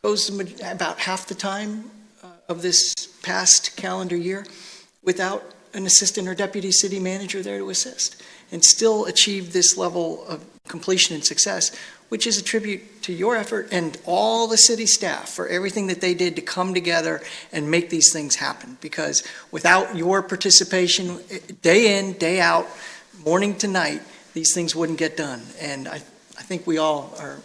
goes about half the time of this past calendar year without an assistant or deputy city manager there to assist, and still achieve this level of completion and success, which is a tribute to your effort and all the city staff for everything that they did to come together and make these things happen. Because without your participation, day in, day out, morning to night, these things wouldn't get done. And I think we all are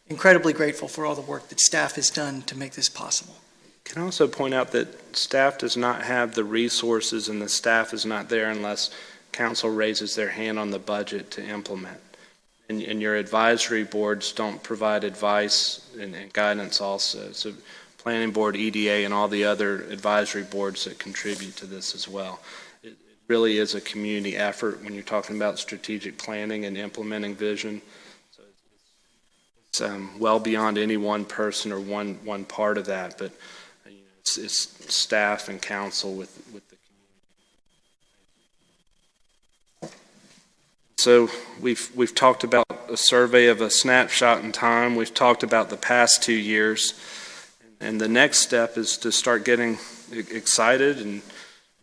incredibly grateful for all the work that staff has done to make this possible. Can I also point out that staff does not have the resources, and the staff is not there unless council raises their hand on the budget to implement. And your advisory boards don't provide advice and guidance also. So planning board, EDA, and all the other advisory boards that contribute to this as well. It really is a community effort when you're talking about strategic planning and implementing vision. So it's well beyond any one person or one part of that, but it's staff and council with the community. So we've talked about a survey of a snapshot in time. We've talked about the past 2 years, and the next step is to start getting excited and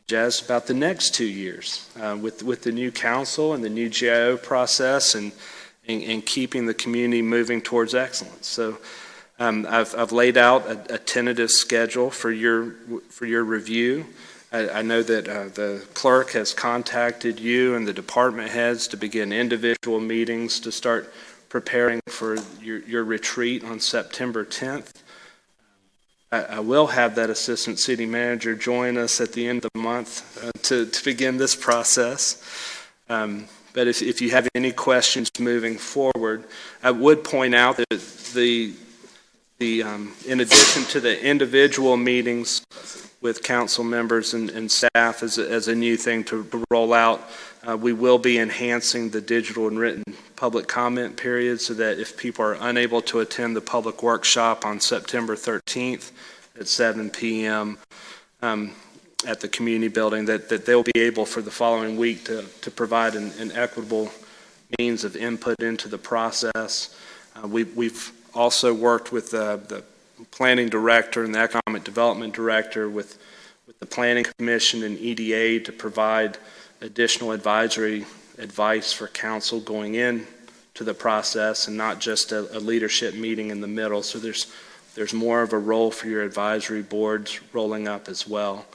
jazzed about the next 2 years with the new council and the new GIO process and keeping the community moving towards excellence. So I've laid out a tentative schedule for your review. I know that the clerk has contacted you and the department heads to begin individual meetings to start preparing for your retreat on September 10th. I will have that assistant city manager join us at the end of the month to begin this process. But if you have any questions moving forward, I would point out that in addition to the individual meetings with council members and staff as a new thing to roll out, we will be enhancing the digital and written public comment period so that if people are unable to attend the public workshop on September 13th at 7 p.m. At the community building, that they'll be able for the following week to provide an equitable means of input into the process. We've also worked with the planning director and the economic development director with the planning commission and EDA to provide additional advisory advice for council going in to the process and not just a leadership meeting in the middle. So there's more of a role for your advisory boards rolling up as well.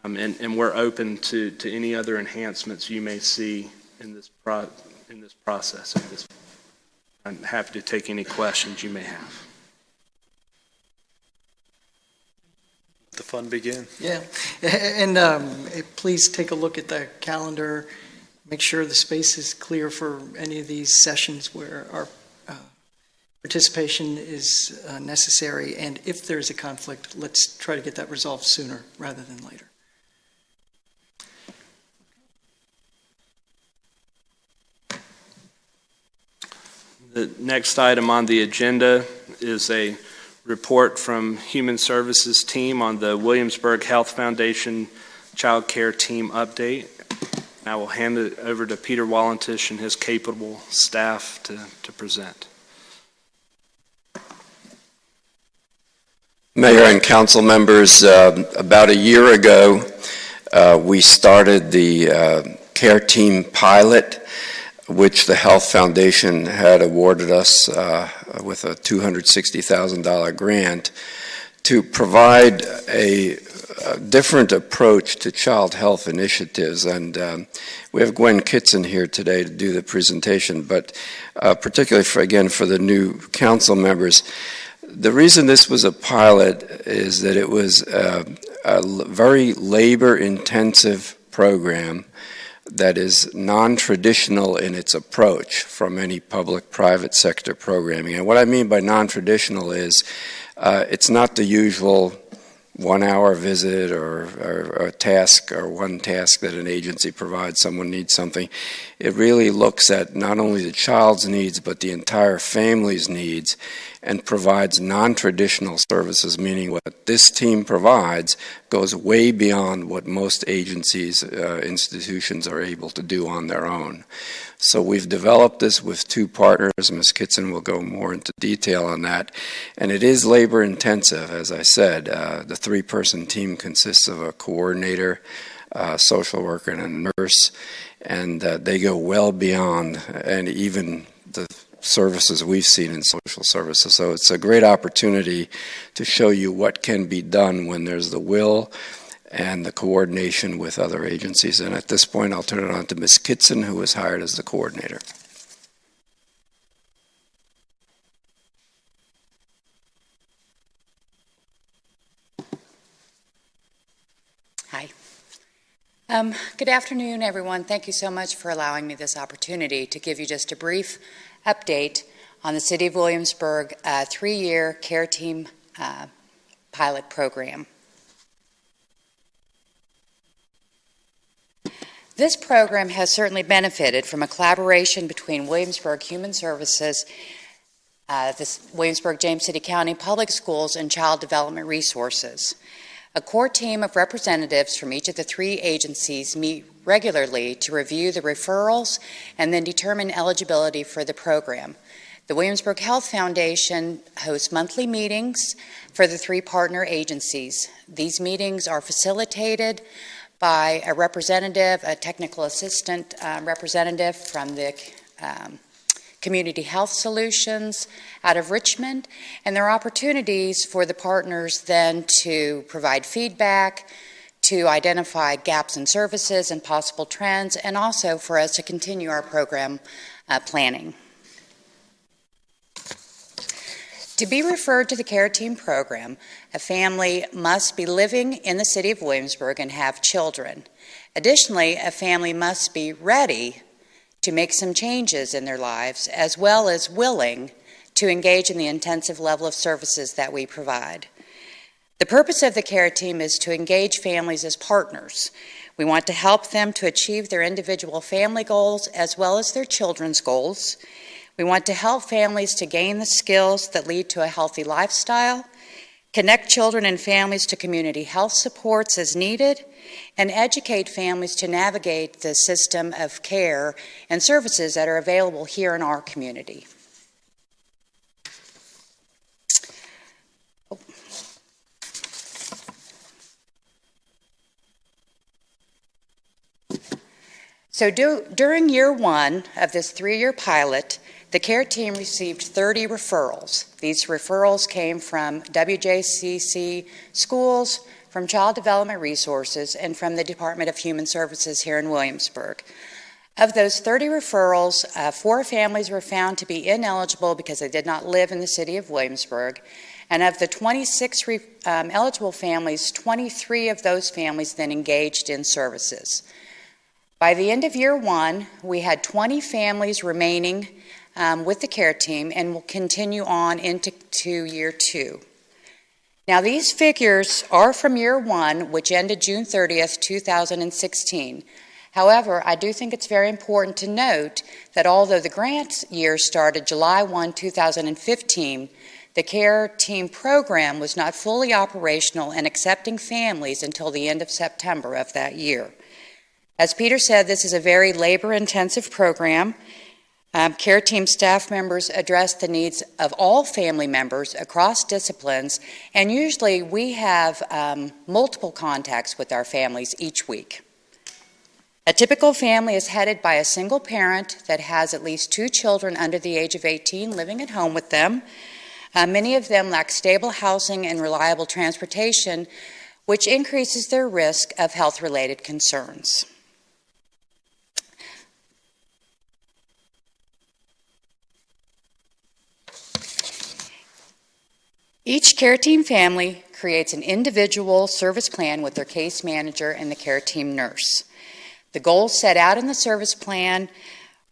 And we're open to any other enhancements you may see in this process. I'm happy to take any questions you may have. The fun begin. Yeah, and please take a look at the calendar. Make sure the space is clear for any of these sessions where our participation is necessary. And if there's a conflict, let's try to get that resolved sooner rather than later. The next item on the agenda is a report from Human Services team on the Williamsburg Health Foundation Child Care Team update. I will hand it over to Peter Wallentish and his capable staff to present. Mayor and council members, about a year ago, we started the care team pilot. which the Health Foundation had awarded us with a $260,000 grant to provide a different approach to child health initiatives. And we have Gwen Kitson here today to do the presentation, but particularly for the new council members, the reason this was a pilot is that it was a very labor-intensive program that is non-traditional in its approach from any public-private sector programming. And what I mean by non-traditional is it's not the usual 1 hour visit or a task or one task that an agency provides. Someone needs something. It really looks at not only the child's needs but the entire family's needs and provides non-traditional services, meaning what this team provides goes way beyond what most agencies, institutions are able to do on their own. So we've developed this with two partners. Ms. Kitson will go more into detail on that. And it is labor intensive, as I said. The three-person team consists of a coordinator, social worker, and a nurse. And they go well beyond and even the services we've seen in social services. So it's a great opportunity to show you what can be done when there's the will and the coordination with other agencies. And at this point, I'll turn it on to Ms. Kitson, who was hired as the coordinator. Hi. Good afternoon, everyone. Thank you so much for allowing me this opportunity to give you just a brief update on the City of Williamsburg 3-year Care Team pilot program. This program has certainly benefited from a collaboration between Williamsburg Human Services, the Williamsburg James City County Public Schools, and Child Development Resources. A core team of representatives from each of the 3 agencies meet regularly to review the referrals and then determine eligibility for the program. The Williamsburg Health Foundation hosts monthly meetings for the 3 partner agencies. These meetings are facilitated by a representative, a technical assistant representative from the Community Health Solutions out of Richmond, and there are opportunities for the partners then to provide feedback, to identify gaps in services and possible trends, and also for us to continue our program planning. To be referred to the Care Team program, a family must be living in the City of Williamsburg and have children. Additionally, a family must be ready to make some changes in their lives, as well as willing to engage in the intensive level of services that we provide. The purpose of the Care Team is to engage families as partners. We want to help them to achieve their individual family goals as well as their children's goals. We want to help families to gain the skills that lead to a healthy lifestyle, connect children and families to community health supports as needed, and educate families to navigate the system of care and services that are available here in our community. So during year 1 of this 3-year pilot, the Care Team received 30 referrals. These referrals came from WJCC schools, from Child Development Resources, and from the Department of Human Services here in Williamsburg. Of those 30 referrals, 4 families were found to be ineligible because they did not live in the City of Williamsburg. And of the 26 eligible families, 23 of those families then engaged in services. By the end of year 1, we had 20 families remaining with the Care Team, and will continue on into year 2. Now, these figures are from year 1, which ended June 30th, 2016. However, I do think it's very important to note that although the grant year started July 1, 2015, the Care Team program was not fully operational and accepting families until the end of September of that year. As Peter said, this is a very labor-intensive program. Care Team staff members address the needs of all family members across disciplines, and usually we have multiple contacts with our families each week. A typical family is headed by a single parent that has at least 2 children under the age of 18 living at home with them. Many of them lack stable housing and reliable transportation, which increases their risk of health-related concerns. Each care team family creates an individual service plan with their case manager and the care team nurse. The goals set out in the service plan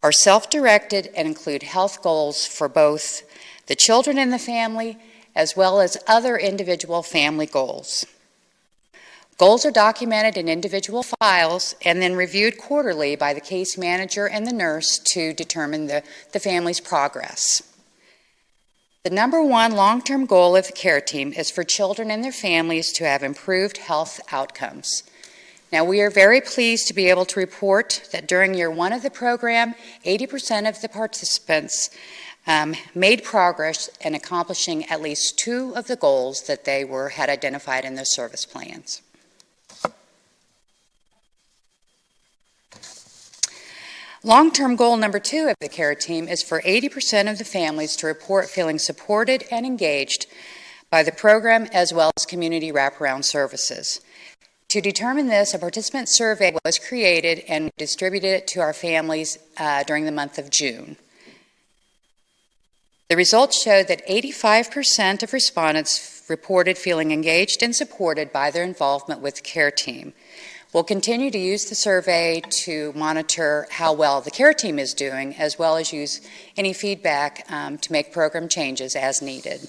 are self-directed and include health goals for both the children in the family as well as other individual family goals. Goals are documented in individual files and then reviewed quarterly by the case manager and the nurse to determine the family's progress. The number one long-term goal of the care team is for children and their families to have improved health outcomes. Now, we are very pleased to be able to report that during year 1 of the program, 80% of the participants made progress in accomplishing at least 2 of the goals that they had identified in their service plans. Long-term goal number 2 of the care team is for 80% of the families to report feeling supported and engaged by the program as well as community wraparound services. To determine this, a participant survey was created and distributed it to our families during the month of June. The results showed that 85% of respondents reported feeling engaged and supported by their involvement with the care team. We'll continue to use the survey to monitor how well the care team is doing, as well as use any feedback to make program changes as needed.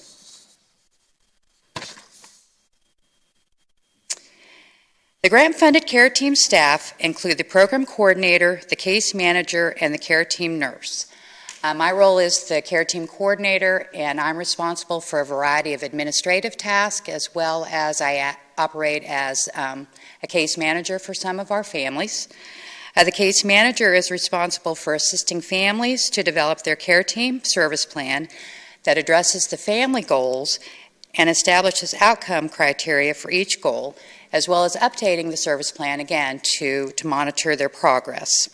The grant-funded care team staff include the program coordinator, the case manager, and the care team nurse. My role is the care team coordinator, and I'm responsible for a variety of administrative tasks, as well as I operate as a case manager for some of our families. The case manager is responsible for assisting families to develop their care team service plan that addresses the family goals and establishes outcome criteria for each goal, as well as updating the service plan again to monitor their progress.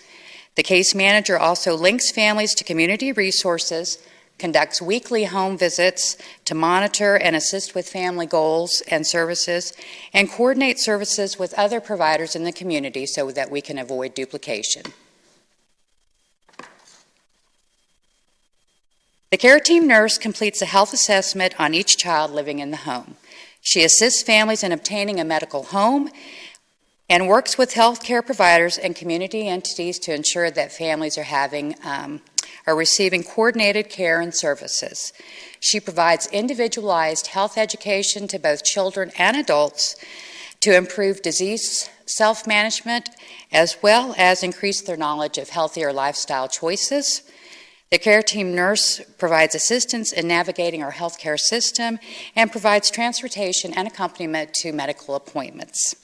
The case manager also links families to community resources, conducts weekly home visits to monitor and assist with family goals and services, and coordinates services with other providers in the community so that we can avoid duplication. The care team nurse completes a health assessment on each child living in the home. She assists families in obtaining a medical home and works with health care providers and community entities to ensure that families are receiving coordinated care and services. She provides individualized health education to both children and adults to improve disease self-management, as well as increase their knowledge of healthier lifestyle choices. The care team nurse provides assistance in navigating our healthcare system and provides transportation and accompaniment to medical appointments.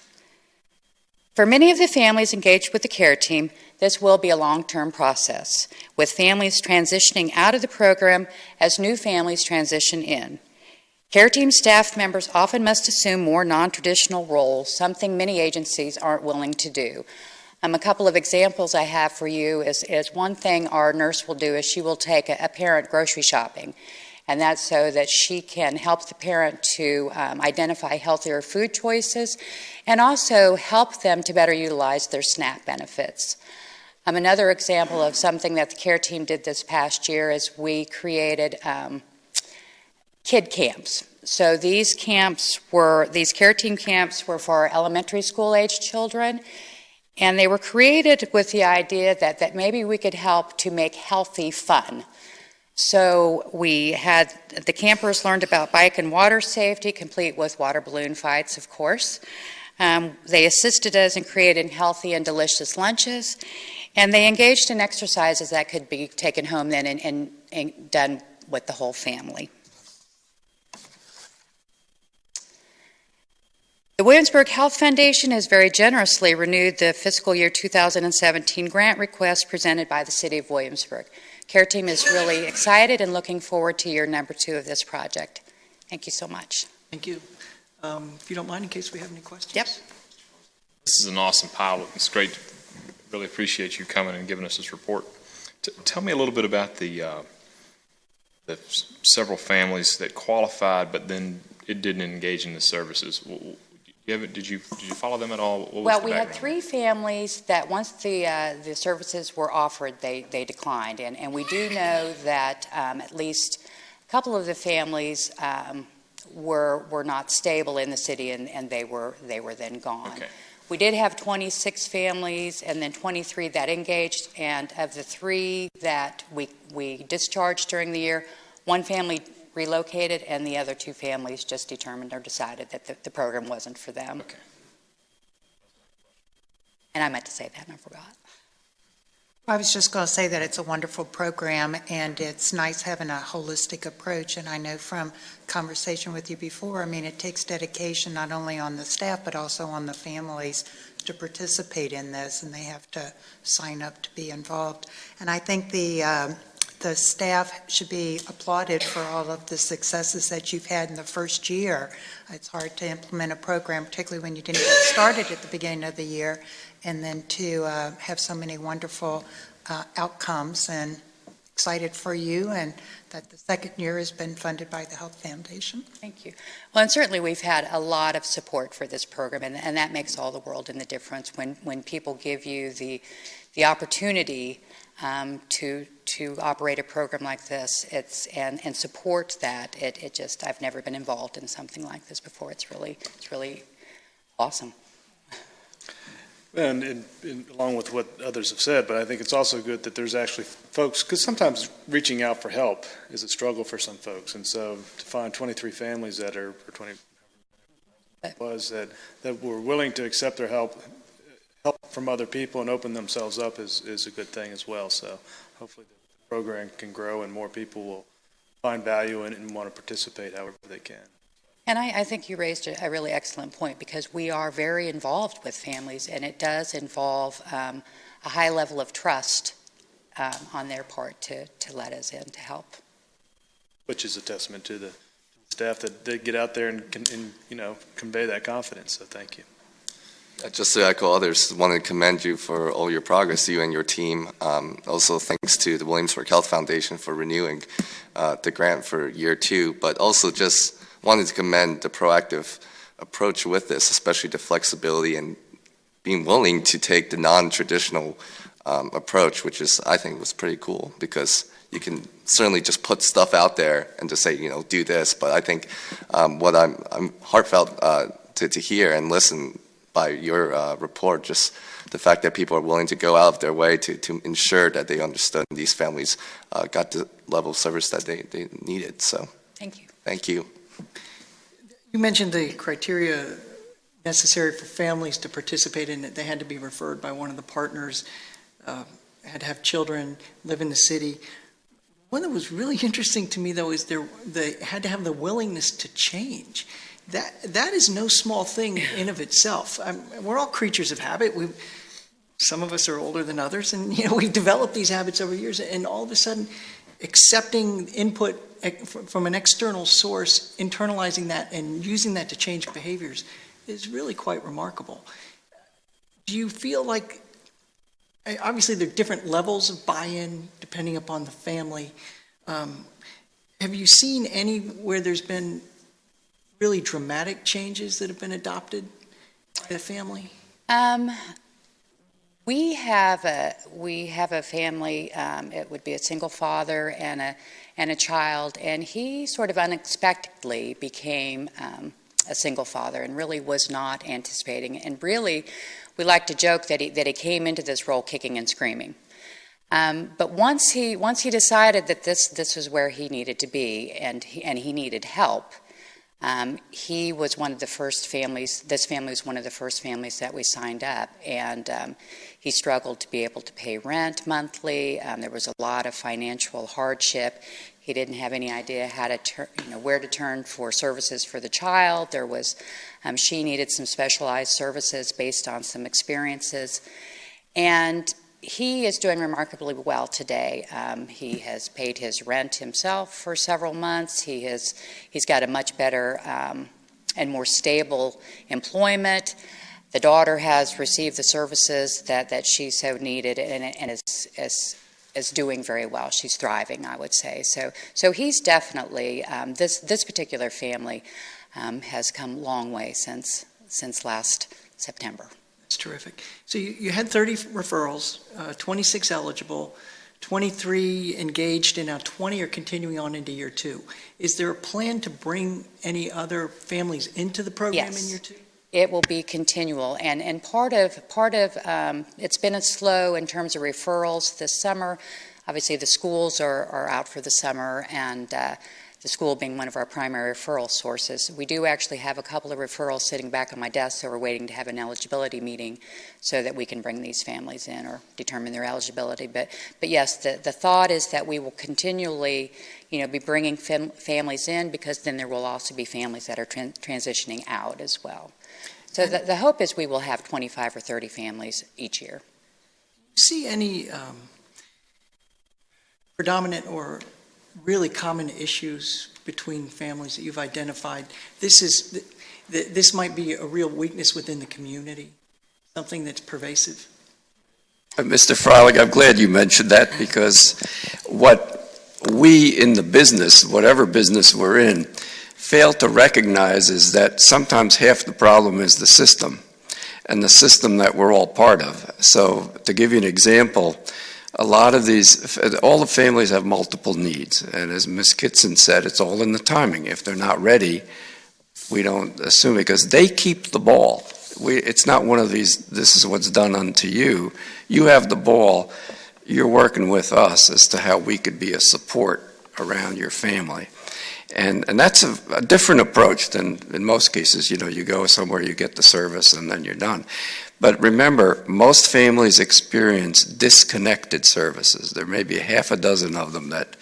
For many of the families engaged with the care team, this will be a long-term process, with families transitioning out of the program as new families transition in. Care team staff members often must assume more non-traditional roles, something many agencies aren't willing to do. A couple of examples I have for you is one thing our nurse will do is she will take a parent grocery shopping, and that's so that she can help the parent to identify healthier food choices and also help them to better utilize their SNAP benefits. Another example of something that the care team did this past year is we created kid camps. So these care team camps were for elementary school age children, and they were created with the idea that maybe we could help to make healthy fun. So we had the campers learned about bike and water safety, complete with water balloon fights, of course. They assisted us in creating healthy and delicious lunches, and they engaged in exercises that could be taken home then and done with the whole family. The Williamsburg Health Foundation has very generously renewed the fiscal year 2017 grant request presented by the City of Williamsburg. Care team is really excited and looking forward to year number 2 of this project. Thank you so much. Thank you. If you don't mind, in case we have any questions. Yep. This is an awesome pilot. It's great Really appreciate you coming and giving us this report. Tell me a little bit about the several families that qualified, but then it didn't engage in the services. Did you follow them at all? What was Well, the we had background? 3 families that once the services were offered, they declined. And we do know that at least a couple of the families were not stable in the city, and they were then gone. Okay. We did have 26 families and then 23 that engaged, and of the 3 that we discharged during the year, 1 family relocated and the other 2 families just determined or decided that the program wasn't for them. Okay. And I meant to say that and I forgot. I was just going to say that it's a wonderful program, and it's nice having a holistic approach. And I know from conversation with you before, I mean, it takes dedication not only on the staff, but also on the families to participate in this, and they have to sign up to be involved. And I think the staff should be applauded for all of the successes that you've had in the first year. It's hard to implement a program, particularly when you didn't get started at the beginning of the year, and then to have so many wonderful outcomes, and excited for you, and that the second year has been funded by the Health Foundation. Thank you. Well, and certainly we've had a lot of support for this program, and that makes all the world in the difference when people give you the opportunity to operate a program like this. And support that. It just, I've never been involved in something like this before. It's really awesome. And along with what others have said, but I think it's also good that there's actually folks, because sometimes reaching out for help is a struggle for some folks. And so to find 23 families that are, or 20, that were willing to accept their help from other people and open themselves up is a good thing as well. So hopefully the program can grow and more people will find value in it and want to participate however they can. And I think you raised a really excellent point, because we are very involved with families, and it does involve a high level of trust on their part to let us in to help. Which is a testament to the staff that they get out there and convey that confidence. So thank you. Just to echo others, want to commend you for all your progress, you and your team. Also, thanks to the Williamsburg Health Foundation for renewing the grant for year 2, but also just wanted to commend the proactive approach with this, especially the flexibility and being willing to take the non-traditional approach, which is, I think, was pretty cool, because you can certainly just put stuff out there and just say, do this. But I think what I'm heartfelt to hear and listen by your report, just the fact that people are willing to go out of their way to ensure that they understood these families got the level of service that they needed. So Thank you. thank you. You mentioned the criteria necessary for families to participate in it. They had to be referred by one of the partners, had to have children, live in the city. One that was really interesting to me, though, is they had to have the willingness to change. That is no small thing in of itself. We're all creatures of habit. Some of us are older than others, and we develop these habits over years, and all of a sudden accepting input from an external source, internalizing that and using that to change behaviors is really quite remarkable. Do you feel like, obviously there are different levels of buy-in depending upon the family. Have you seen any where there's been really dramatic changes that have been adopted by the family? We have a family. It would be a single father and a child, and he sort of unexpectedly became a single father, and really was not anticipating. And really, we like to joke that he came into this role kicking and screaming. But once he decided that this was where he needed to be, and he needed help. He was one of the first families, this family was one of the first families that we signed up, and he struggled to be able to pay rent monthly. There was a lot of financial hardship. He didn't have any idea how to where to turn for services for the child. There was, she needed some specialized services based on some experiences, and he is doing remarkably well today. He has paid his rent himself for several months. He's got a much better and more stable employment. The daughter has received the services that she so needed and is doing very well. She's thriving, I would say. So he's definitely, this particular family has come a long way since last September. That's terrific. So you had 30 referrals, 26 eligible, 23 engaged, and now 20 are continuing on into year 2. Is there a plan to bring any other families into the program in year 2? It will be continual, and part of it's been a slow in terms of referrals this summer. Obviously, the schools are out for the summer, and the school being one of our primary referral sources. We do actually have a couple of referrals sitting back on my desk, so we're waiting to have an eligibility meeting so that we can bring these families in or determine their eligibility. But yes, the thought is that we will continually, be bringing families in, because then there will also be families that are transitioning out as well. So the hope is we will have 25 or 30 families each year. See any predominant or really common issues between families that you've identified? This might be a real weakness within the community, something that's pervasive. Mr. Freilich, I'm glad you mentioned that, because what we in the business, whatever business we're in, fail to recognize is that sometimes half the problem is the system, and the system that we're all part of. So to give you an example, a lot of all the families have multiple needs, and as Ms. Kitson said, it's all in the timing. If they're not ready, we don't assume it, because they keep the ball. It's not one of these, this is what's done unto you. You have the ball. You're working with us as to how we could be a support around your family. And that's a different approach than in most cases. You go somewhere, you get the service, and then you're done. But remember, most families experience disconnected services. There may be half a dozen of them that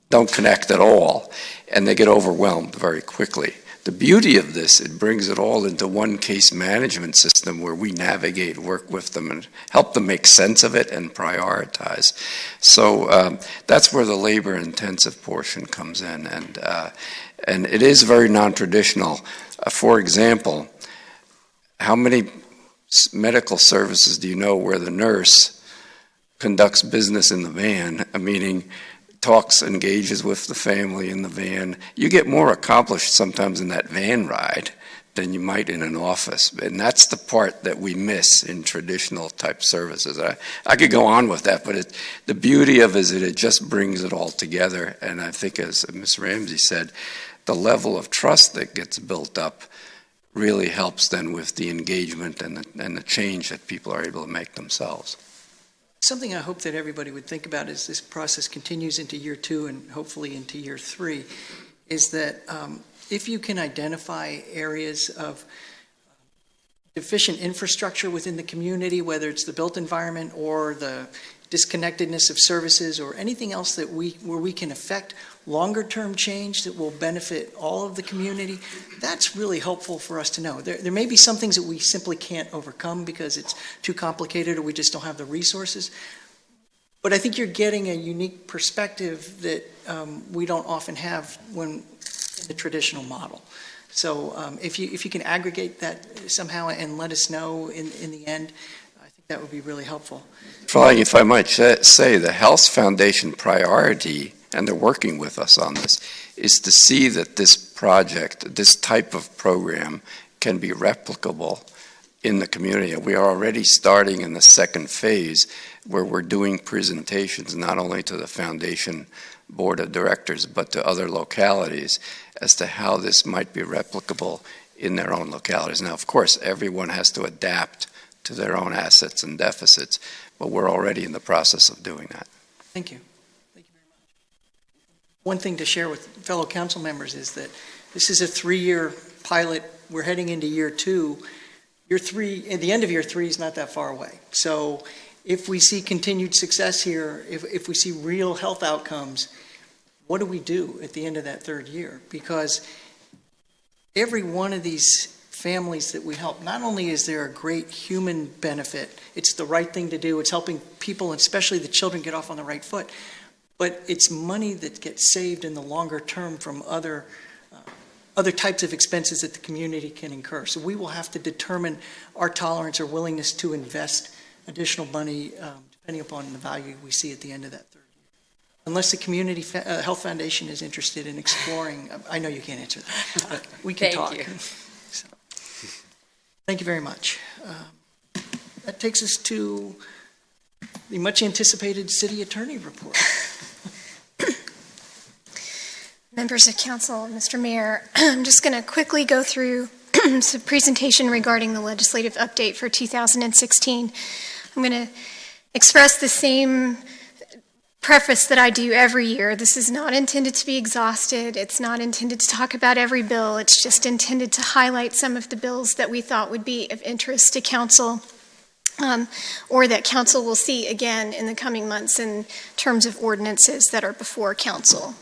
don't connect at all, and they get overwhelmed very quickly. The beauty of this, it brings it all into one case management system where we navigate, work with them, and help them make sense of it and prioritize. So that's where the labor-intensive portion comes in, and it is very non-traditional. For example, how many medical services do you know where the nurse conducts business in the van, meaning engages with the family in the van? You get more accomplished sometimes in that van ride than you might in an office. And that's the part that we miss in traditional type services. I could go on with that, but the beauty of it is that it just brings it all together. And I think, as Ms. Ramsey said, the level of trust that gets built up really helps then with the engagement and the change that people are able to make themselves. Something I hope that everybody would think about as this process continues into year 2 and hopefully into year 3 is that if you can identify areas of deficient infrastructure within the community, whether it's the built environment or the disconnectedness of services or anything else where we can affect longer-term change that will benefit all of the community, that's really helpful for us to know. There may be some things that we simply can't overcome because it's too complicated or we just don't have the resources. But I think you're getting a unique perspective that we don't often have in the traditional model. So if you can aggregate that somehow and let us know in the end, I think that would be really helpful. If I might say, the Health Foundation priority, and they're working with us on this, is to see that this project, this type of program, can be replicable in the community. We are already starting in the second phase where we're doing presentations not only to the Foundation Board of Directors but to other localities as to how this might be replicable in their own localities. Now, of course, everyone has to adapt to their own assets and deficits, but we're already in the process of doing that. Thank you. Thank you very much. One thing to share with fellow council members is that this is a 3-year pilot. We're heading into year 2. Year 3, at the end of year 3 is not that far away. So if we see continued success here, if we see real health outcomes, what do we do at the end of that 3rd year? Because every one of these families that we help, not only is there a great human benefit, it's the right thing to do, it's helping people, especially the children, get off on the right foot, but it's money that gets saved in the longer term from other other types of expenses that the community can incur. So we will have to determine our tolerance or willingness to invest additional money depending upon the value we see at the end of that third year. Unless the Community Health Foundation is interested in exploring, I know you can't answer that, but we can talk. Thank you. So, thank you very much. That takes us to the much anticipated city attorney report. Members of council, Mr. Mayor, I'm just going to quickly go through some presentation regarding the legislative update for 2016. I'm going to express the same preface that I do every year. This is not intended to be exhausted. It's not intended to talk about every bill. It's just intended to highlight some of the bills that we thought would be of interest to council, or that council will see again in the coming months in terms of ordinances that are before council.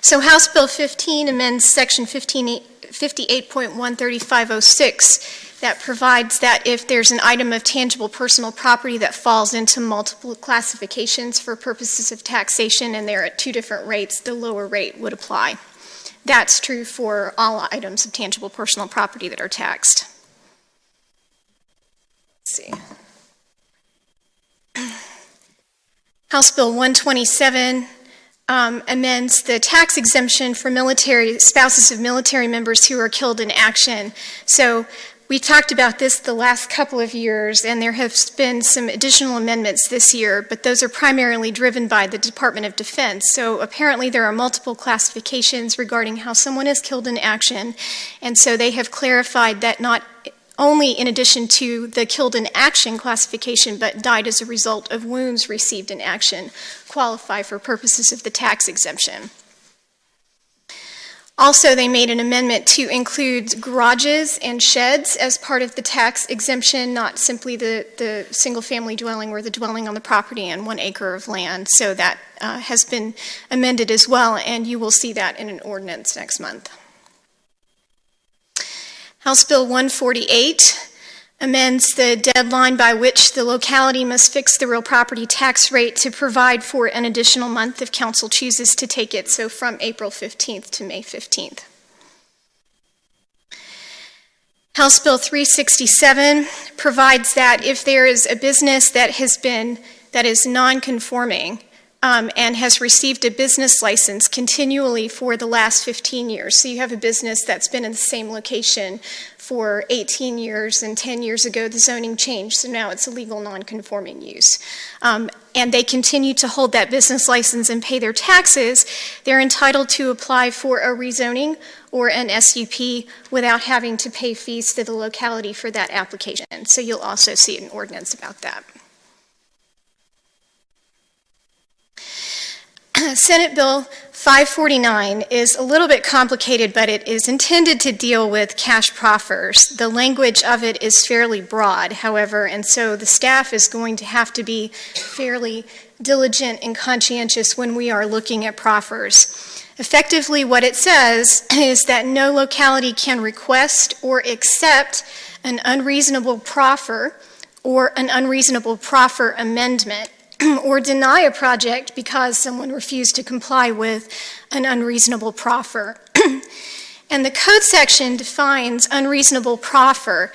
So House Bill 15 amends Section 58.13506 that provides that if there's an item of tangible personal property that falls into multiple classifications for purposes of taxation and they're at two different rates, the lower rate would apply. That's true for all items of tangible personal property that are taxed. Let's see. House Bill 127 amends the tax exemption for spouses of military members who are killed in action. So we talked about this the last couple of years, and there have been some additional amendments this year, but those are primarily driven by the Department of Defense. So apparently there are multiple classifications regarding how someone is killed in action, and so they have clarified that not only in addition to the killed in action classification, but died as a result of wounds received in action, qualify for purposes of the tax exemption. Also, they made an amendment to include garages and sheds as part of the tax exemption, not simply the single-family dwelling or the dwelling on the property and 1 acre of land. So that has been amended as well, and you will see that in an ordinance next month. House Bill 148 amends the deadline by which the locality must fix the real property tax rate to provide for an additional month if council chooses to take it, so from April 15th to May 15th. House Bill 367 provides that if there is a business that is non-conforming and has received a business license continually for the last 15 years. So you have a business that's been in the same location for 18 years, and 10 years ago the zoning changed, so now it's a legal non-conforming use. And they continue to hold that business license and pay their taxes, they're entitled to apply for a rezoning or an SUP without having to pay fees to the locality for that application. So you'll also see an ordinance about that. Senate Bill 549 is a little bit complicated, but it is intended to deal with cash proffers. The language of it is fairly broad, however, and so the staff is going to have to be fairly diligent and conscientious when we are looking at proffers. Effectively, what it says is that no locality can request or accept an unreasonable proffer or an unreasonable proffer amendment or deny a project because someone refused to comply with an unreasonable proffer. And the code section defines unreasonable proffer.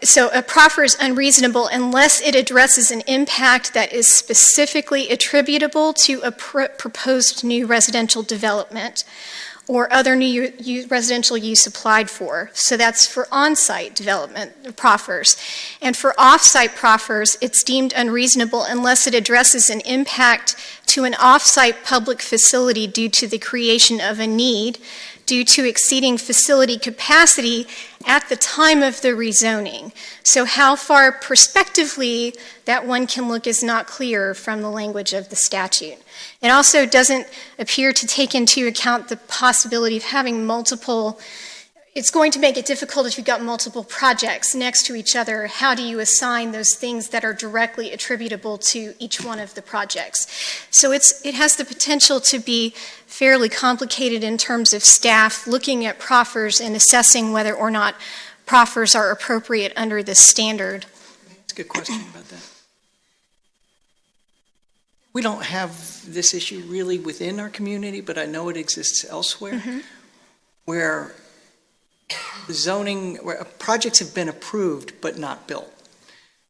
So a proffer is unreasonable unless it addresses an impact that is specifically attributable to a proposed new residential development or other new residential use applied for. So that's for on-site development proffers. And for off-site proffers, it's deemed unreasonable unless it addresses an impact to an off-site public facility due to the creation of a need, due to exceeding facility capacity at the time of the rezoning. So how far prospectively that one can look is not clear from the language of the statute. It also doesn't appear to take into account the possibility of having multiple. It's going to make it difficult if you've got multiple projects next to each other. How do you assign those things that are directly attributable to each one of the projects? So it has the potential to be fairly complicated in terms of staff looking at proffers and assessing whether or not proffers are appropriate under this standard. That's a good question about that. We don't have this issue really within our community, but I know it exists elsewhere, where the zoning, where projects have been approved but not built.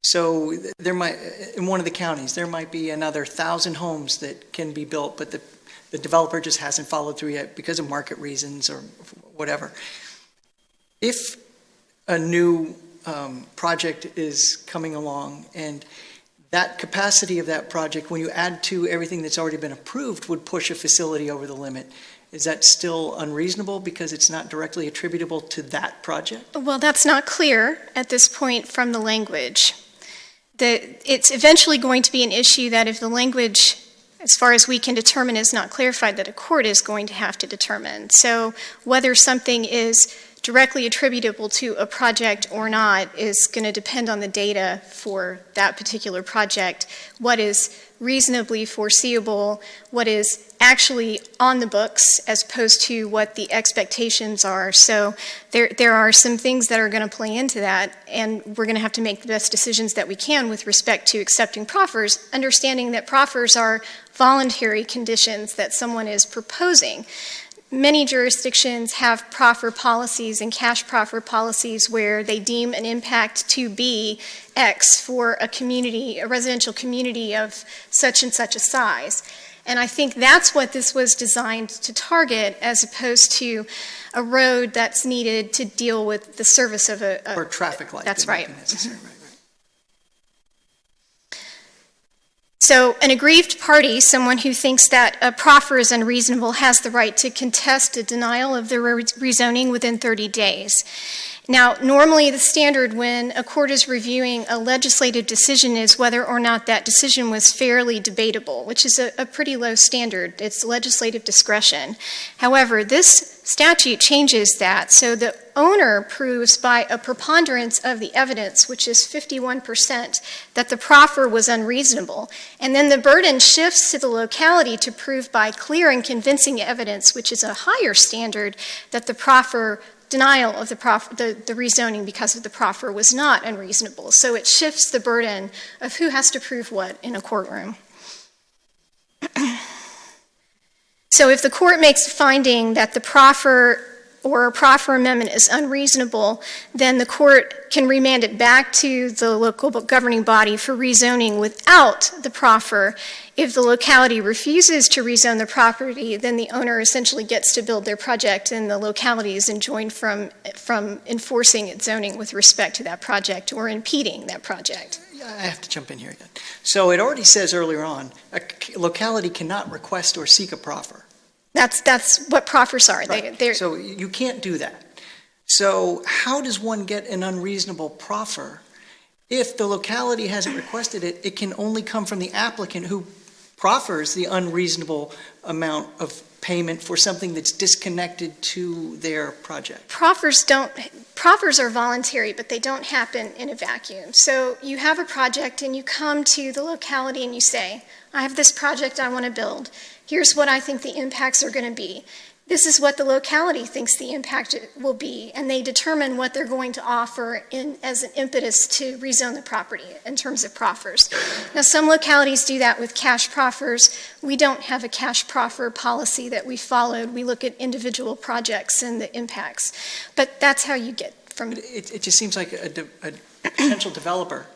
So there might, in one of the counties, there might be another 1,000 homes that can be built, but the developer just hasn't followed through yet because of market reasons or whatever. If a new project is coming along and that capacity of that project, when you add to everything that's already been approved, would push a facility over the limit, is that still unreasonable because it's not directly attributable to that project? Well, that's not clear at this point from the language. It's eventually going to be an issue that if the language, as far as we can determine, is not clarified, that a court is going to have to determine. So whether something is directly attributable to a project or not is going to depend on the data for that particular project, what is reasonably foreseeable, what is actually on the books as opposed to what the expectations are. So there are some things that are going to play into that, and we're going to have to make the best decisions that we can with respect to accepting proffers, understanding that proffers are voluntary conditions that someone is proposing. Many jurisdictions have proffer policies and cash proffer policies where they deem an impact to be X for a community, a residential community of such and such a size. And I think that's what this was designed to target, as opposed to a road that's needed to deal with the service of a Or traffic light. That's that might right. be necessary, right. So an aggrieved party, someone who thinks that a proffer is unreasonable, has the right to contest a denial of the rezoning within 30 days. Now, normally the standard when a court is reviewing a legislative decision is whether or not that decision was fairly debatable, which is a pretty low standard. It's legislative discretion. However, this statute changes that, so the owner proves by a preponderance of the evidence, which is 51%, that the proffer was unreasonable. And then the burden shifts to the locality to prove by clear and convincing evidence, which is a higher standard, that the denial of the rezoning because of the proffer was not unreasonable. So it shifts the burden of who has to prove what in a courtroom. So if the court makes a finding that the proffer or a proffer amendment is unreasonable, then the court can remand it back to the local governing body for rezoning without the proffer. If the locality refuses to rezone the property, then the owner essentially gets to build their project, and the locality is enjoined from enforcing its zoning with respect to that project or impeding that project. I have to jump in here again. So it already says earlier on, a locality cannot request or seek a proffer. That's what proffers are. Right. So you can't do that. So how does one get an unreasonable proffer? If the locality hasn't requested it, it can only come from the applicant who proffers the unreasonable amount of payment for something that's disconnected to their project. Proffers are voluntary, but they don't happen in a vacuum. So you have a project and you come to the locality and you say, I have this project I want to build. Here's what I think the impacts are going to be. This is what the locality thinks the impact will be, and they determine what they're going to offer as an impetus to rezone the property in terms of proffers. Now, some localities do that with cash proffers. We don't have a cash proffer policy that we followed. We look at individual projects and the impacts. But that's how you get from... It just seems like a potential developer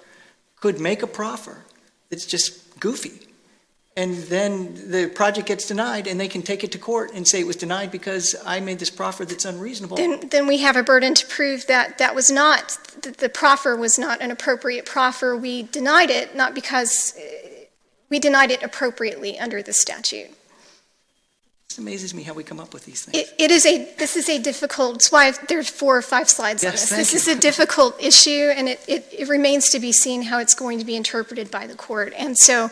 could make a proffer that's just goofy. And then the project gets denied, and they can take it to court and say it was denied because I made this proffer that's unreasonable. Then we have a burden to prove that the proffer was not an appropriate proffer. We denied it, not because we denied it appropriately under the statute. It amazes me how we come up with these things. This is a difficult, that's why there's 4 or 5 slides on this. This is a difficult issue, and it remains to be seen how it's going to be interpreted by the court. And so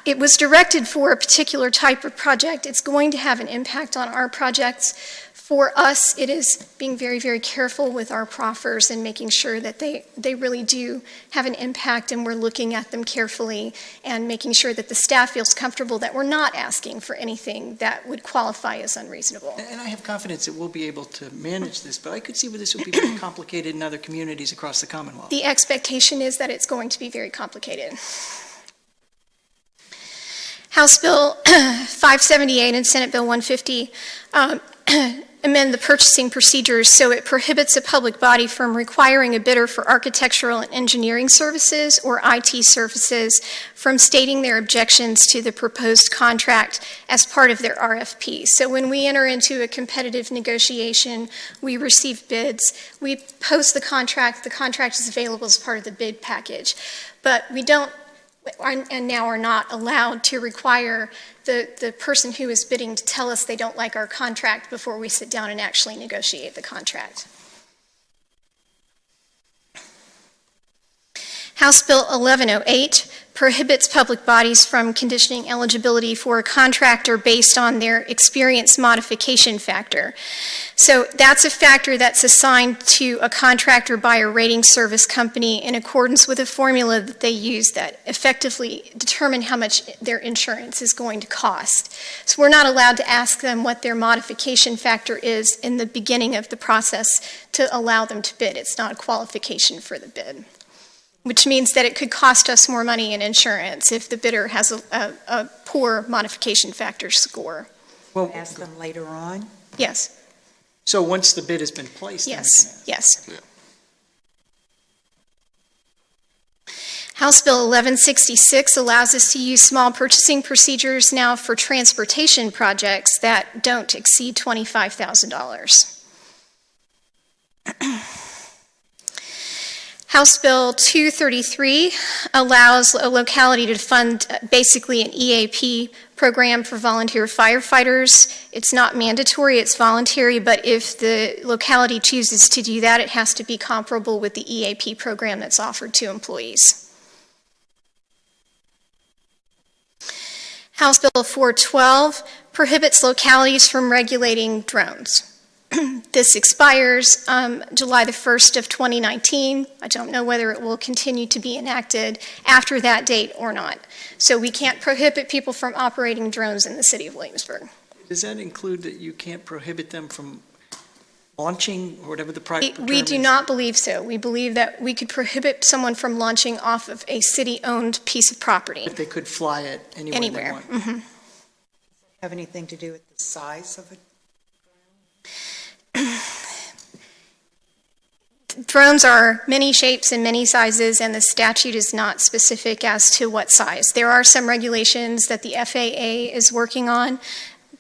it was directed for a particular type of project. It's going to have an impact on our projects. For us, it is being very, very careful with our proffers and making sure that they really do have an impact, and we're looking at them carefully and making sure that the staff feels comfortable that we're not asking for anything that would qualify as unreasonable. And I have confidence that we'll be able to manage this, but I could see where this would be very complicated in other communities across the Commonwealth. The expectation is that it's going to be very complicated. House Bill 578 and Senate Bill 150 amend the purchasing procedures so it prohibits a public body from requiring a bidder for architectural and engineering services or IT services from stating their objections to the proposed contract as part of their RFP. So when we enter into a competitive negotiation, we receive bids, we post the contract is available as part of the bid package. But we don't, and now are not allowed to require the person who is bidding to tell us they don't like our contract before we sit down and actually negotiate the contract. House Bill 1108 prohibits public bodies from conditioning eligibility for a contractor based on their experience modification factor. So that's a factor that's assigned to a contractor by a rating service company in accordance with a formula that they use that effectively determine how much their insurance is going to cost. So we're not allowed to ask them what their modification factor is in the beginning of the process to allow them to bid. It's not a qualification for the bid, which means that it could cost us more money in insurance if the bidder has a poor modification factor score. Well, Ask them later on. Yes, so once the bid has been placed? then we can yes, ask. yes. Yeah. House Bill 1166 allows us to use small purchasing procedures now for transportation projects that don't exceed $25,000. House Bill 233 allows a locality to fund basically an EAP program for volunteer firefighters. It's not mandatory, it's voluntary, but if the locality chooses to do that, it has to be comparable with the EAP program that's offered to employees. House Bill 412 prohibits localities from regulating drones. This expires July the 1st of 2019. I don't know whether it will continue to be enacted after that date or not. So we can't prohibit people from operating drones in the city of Williamsburg. Does that include that you can't prohibit them from launching, or whatever the proper term is? We do not believe so. We believe that we could prohibit someone from launching off of a city-owned piece of property. If they could fly it anywhere they Anywhere. want. Mhm. Have anything to do with the size of it? Drones are many shapes and many sizes, and the statute is not specific as to what size. There are some regulations that the FAA is working on.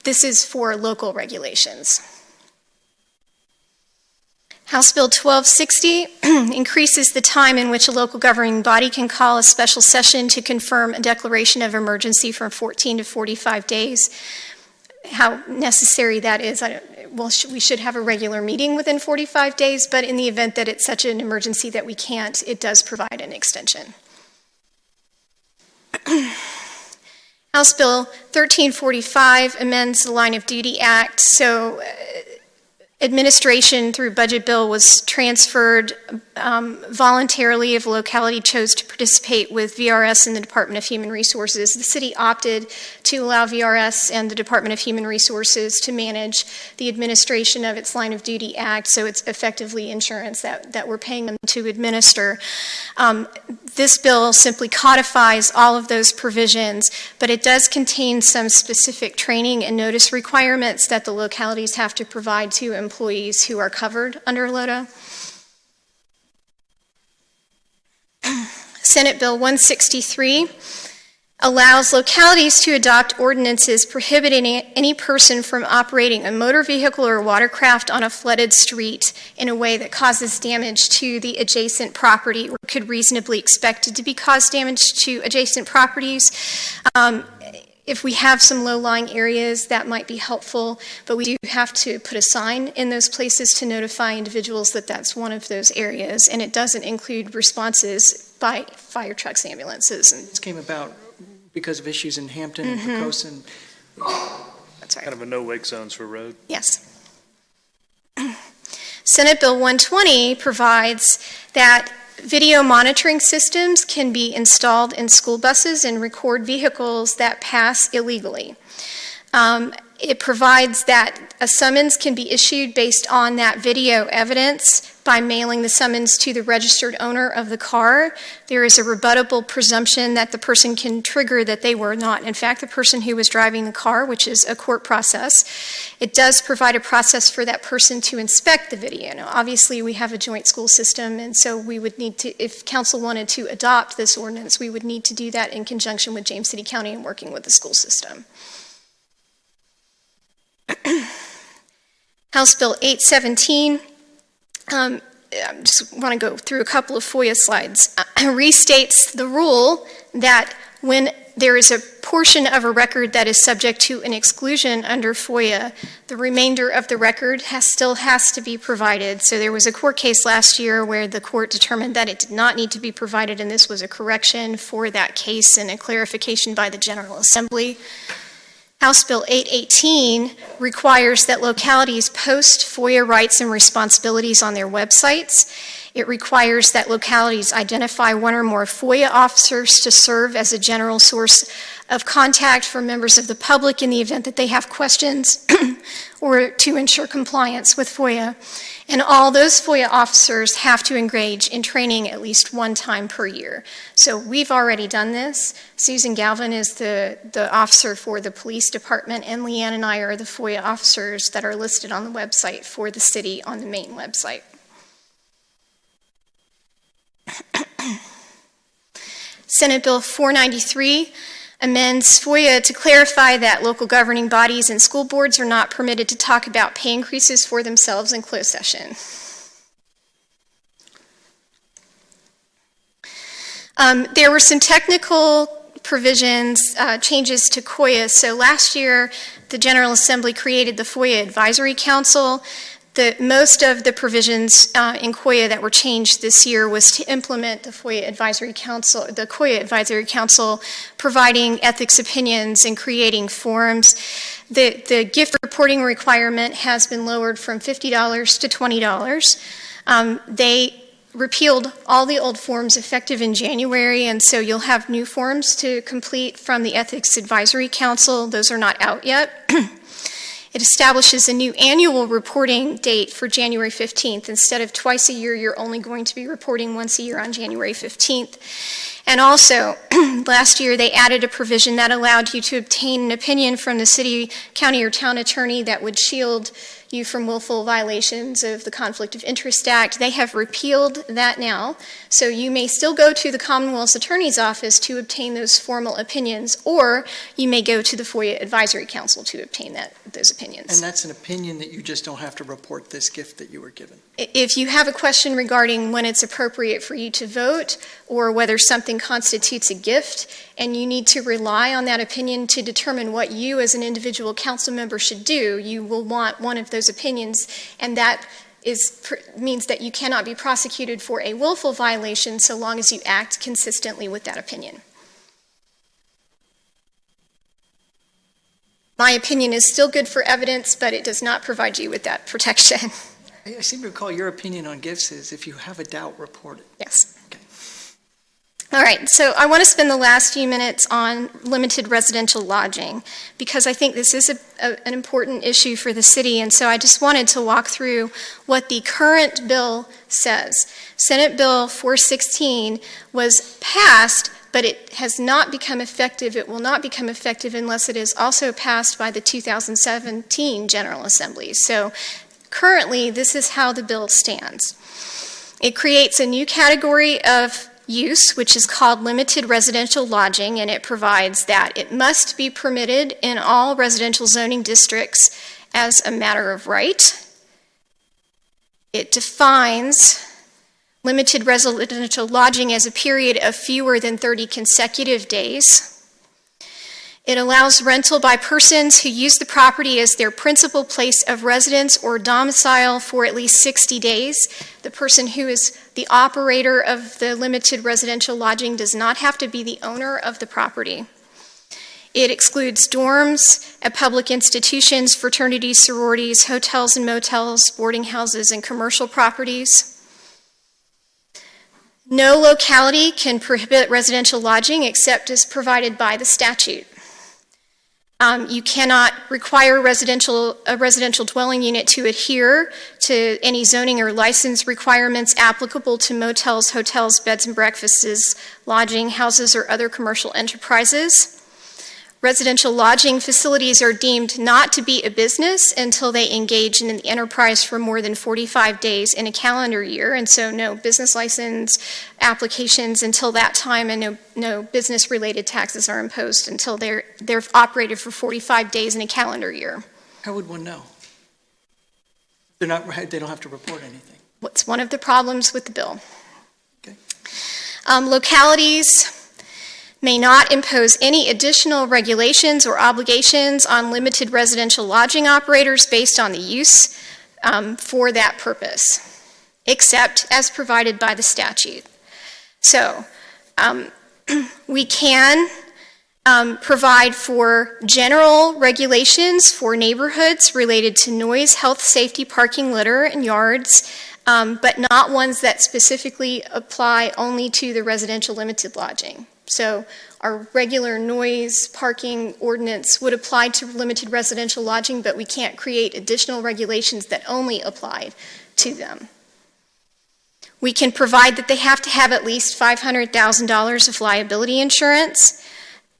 This is for local regulations. House Bill 1260 increases the time in which a local governing body can call a special session to confirm a declaration of emergency from 14 to 45 days. How necessary that is, we should have a regular meeting within 45 days, but in the event that it's such an emergency that we can't, it does provide an extension. House Bill 1345 amends the Line of Duty Act, so administration through budget bill was transferred voluntarily if a locality chose to participate with VRS and the Department of Human Resources. The city opted to allow VRS and the Department of Human Resources to manage the administration of its Line of Duty Act, so it's effectively insurance that we're paying them to administer. This bill simply codifies all of those provisions, but it does contain some specific training and notice requirements that the localities have to provide to employees who are covered under LOTA. Senate Bill 163 allows localities to adopt ordinances prohibiting any person from operating a motor vehicle or watercraft on a flooded street in a way that causes damage to the adjacent property or could reasonably expect it to be cause damage to adjacent properties. If we have some low-lying areas, that might be helpful, but we do have to put a sign in those places to notify individuals that that's one of those areas, and it doesn't include responses by fire trucks, ambulances. And This came about because of issues in Hampton and Pocosin. that's right. Kind of a no-wake zones for road. Yes. Senate Bill 120 provides that video monitoring systems can be installed in school buses and record vehicles that pass illegally. It provides that a summons can be issued based on that video evidence by mailing the summons to the registered owner of the car. There is a rebuttable presumption that the person can trigger that they were not, in fact, the person who was driving the car, which is a court process. It does provide a process for that person to inspect the video. Now, obviously, we have a joint school system, and so we would need to, if council wanted to adopt this ordinance, we would need to do that in conjunction with James City County and working with the school system. House Bill 817, I just want to go through a couple of FOIA slides, restates the rule that when there is a portion of a record that is subject to an exclusion under FOIA, the remainder of the record still has to be provided. So there was a court case last year where the court determined that it did not need to be provided, and this was a correction for that case and a clarification by the General Assembly. House Bill 818 requires that localities post FOIA rights and responsibilities on their websites. It requires that localities identify one or more FOIA officers to serve as a general source of contact for members of the public in the event that they have questions or to ensure compliance with FOIA. And all those FOIA officers have to engage in training at least one time per year. So we've already done this. Susan Galvin is the officer for the police department, and Leanne and I are the FOIA officers that are listed on the website for the city on the main website. Senate Bill 493 amends FOIA to clarify that local governing bodies and school boards are not permitted to talk about pay increases for themselves in closed session. There were some technical provisions, changes to COIA. So last year, the General Assembly created the FOIA Advisory Council. Most of the provisions in COIA that were changed this year was to implement the FOIA Advisory Council, the COIA Advisory Council providing ethics opinions and creating forums. The gift reporting requirement has been lowered from $50 to $20. They repealed all the old forms effective in January, and so you'll have new forms to complete from the Ethics Advisory Council. Those are not out yet. It establishes a new annual reporting date for January 15th. Instead of twice a year, you're only going to be reporting once a year on January 15th. And also, last year they added a provision that allowed you to obtain an opinion from the city, county, or town attorney that would shield you from willful violations of the Conflict of Interest Act. They have repealed that now, so you may still go to the Commonwealth's Attorney's Office to obtain those formal opinions, or you may go to the FOIA Advisory Council to obtain those opinions. And that's an opinion that you just don't have to report this gift that you were given. If you have a question regarding when it's appropriate for you to vote or whether something constitutes a gift and you need to rely on that opinion to determine what you as an individual council member should do, you will want one of those opinions, and that means that you cannot be prosecuted for a willful violation so long as you act consistently with that opinion. My opinion is still good for evidence, but it does not provide you with that protection. I seem to recall your opinion on gifts is if you have a doubt, report it. Yes. Okay. All right, so I want to spend the last few minutes on limited residential lodging because I think this is an important issue for the city, and so I just wanted to walk through what the current bill says. Senate Bill 416 was passed, but it has not become effective. It will not become effective unless it is also passed by the 2017 General Assembly. So currently, this is how the bill stands. It creates a new category of use, which is called limited residential lodging, and it provides that it must be permitted in all residential zoning districts as a matter of right. It defines limited residential lodging as a period of fewer than 30 consecutive days. It allows rental by persons who use the property as their principal place of residence or domicile for at least 60 days. The person who is the operator of the limited residential lodging does not have to be the owner of the property. It excludes dorms at public institutions, fraternities, sororities, hotels and motels, boarding houses, and commercial properties. No locality can prohibit residential lodging except as provided by the statute. You cannot require a residential dwelling unit to adhere to any zoning or license requirements applicable to motels, hotels, beds and breakfasts, lodging houses, or other commercial enterprises. Residential lodging facilities are deemed not to be a business until they engage in an enterprise for more than 45 days in a calendar year, and so no business license applications until that time, and no business-related taxes are imposed until they're operated for 45 days in a calendar year. How would one know? They don't have to report anything. What's one of the problems with the bill? Okay. Localities may not impose any additional regulations or obligations on limited residential lodging operators based on the use for that purpose, except as provided by the statute. So we can provide for general regulations for neighborhoods related to noise, health, safety, parking, litter, and yards, but not ones that specifically apply only to the residential limited lodging. So our regular noise parking ordinance would apply to limited residential lodging, but we can't create additional regulations that only apply to them. We can provide that they have to have at least $500,000 of liability insurance.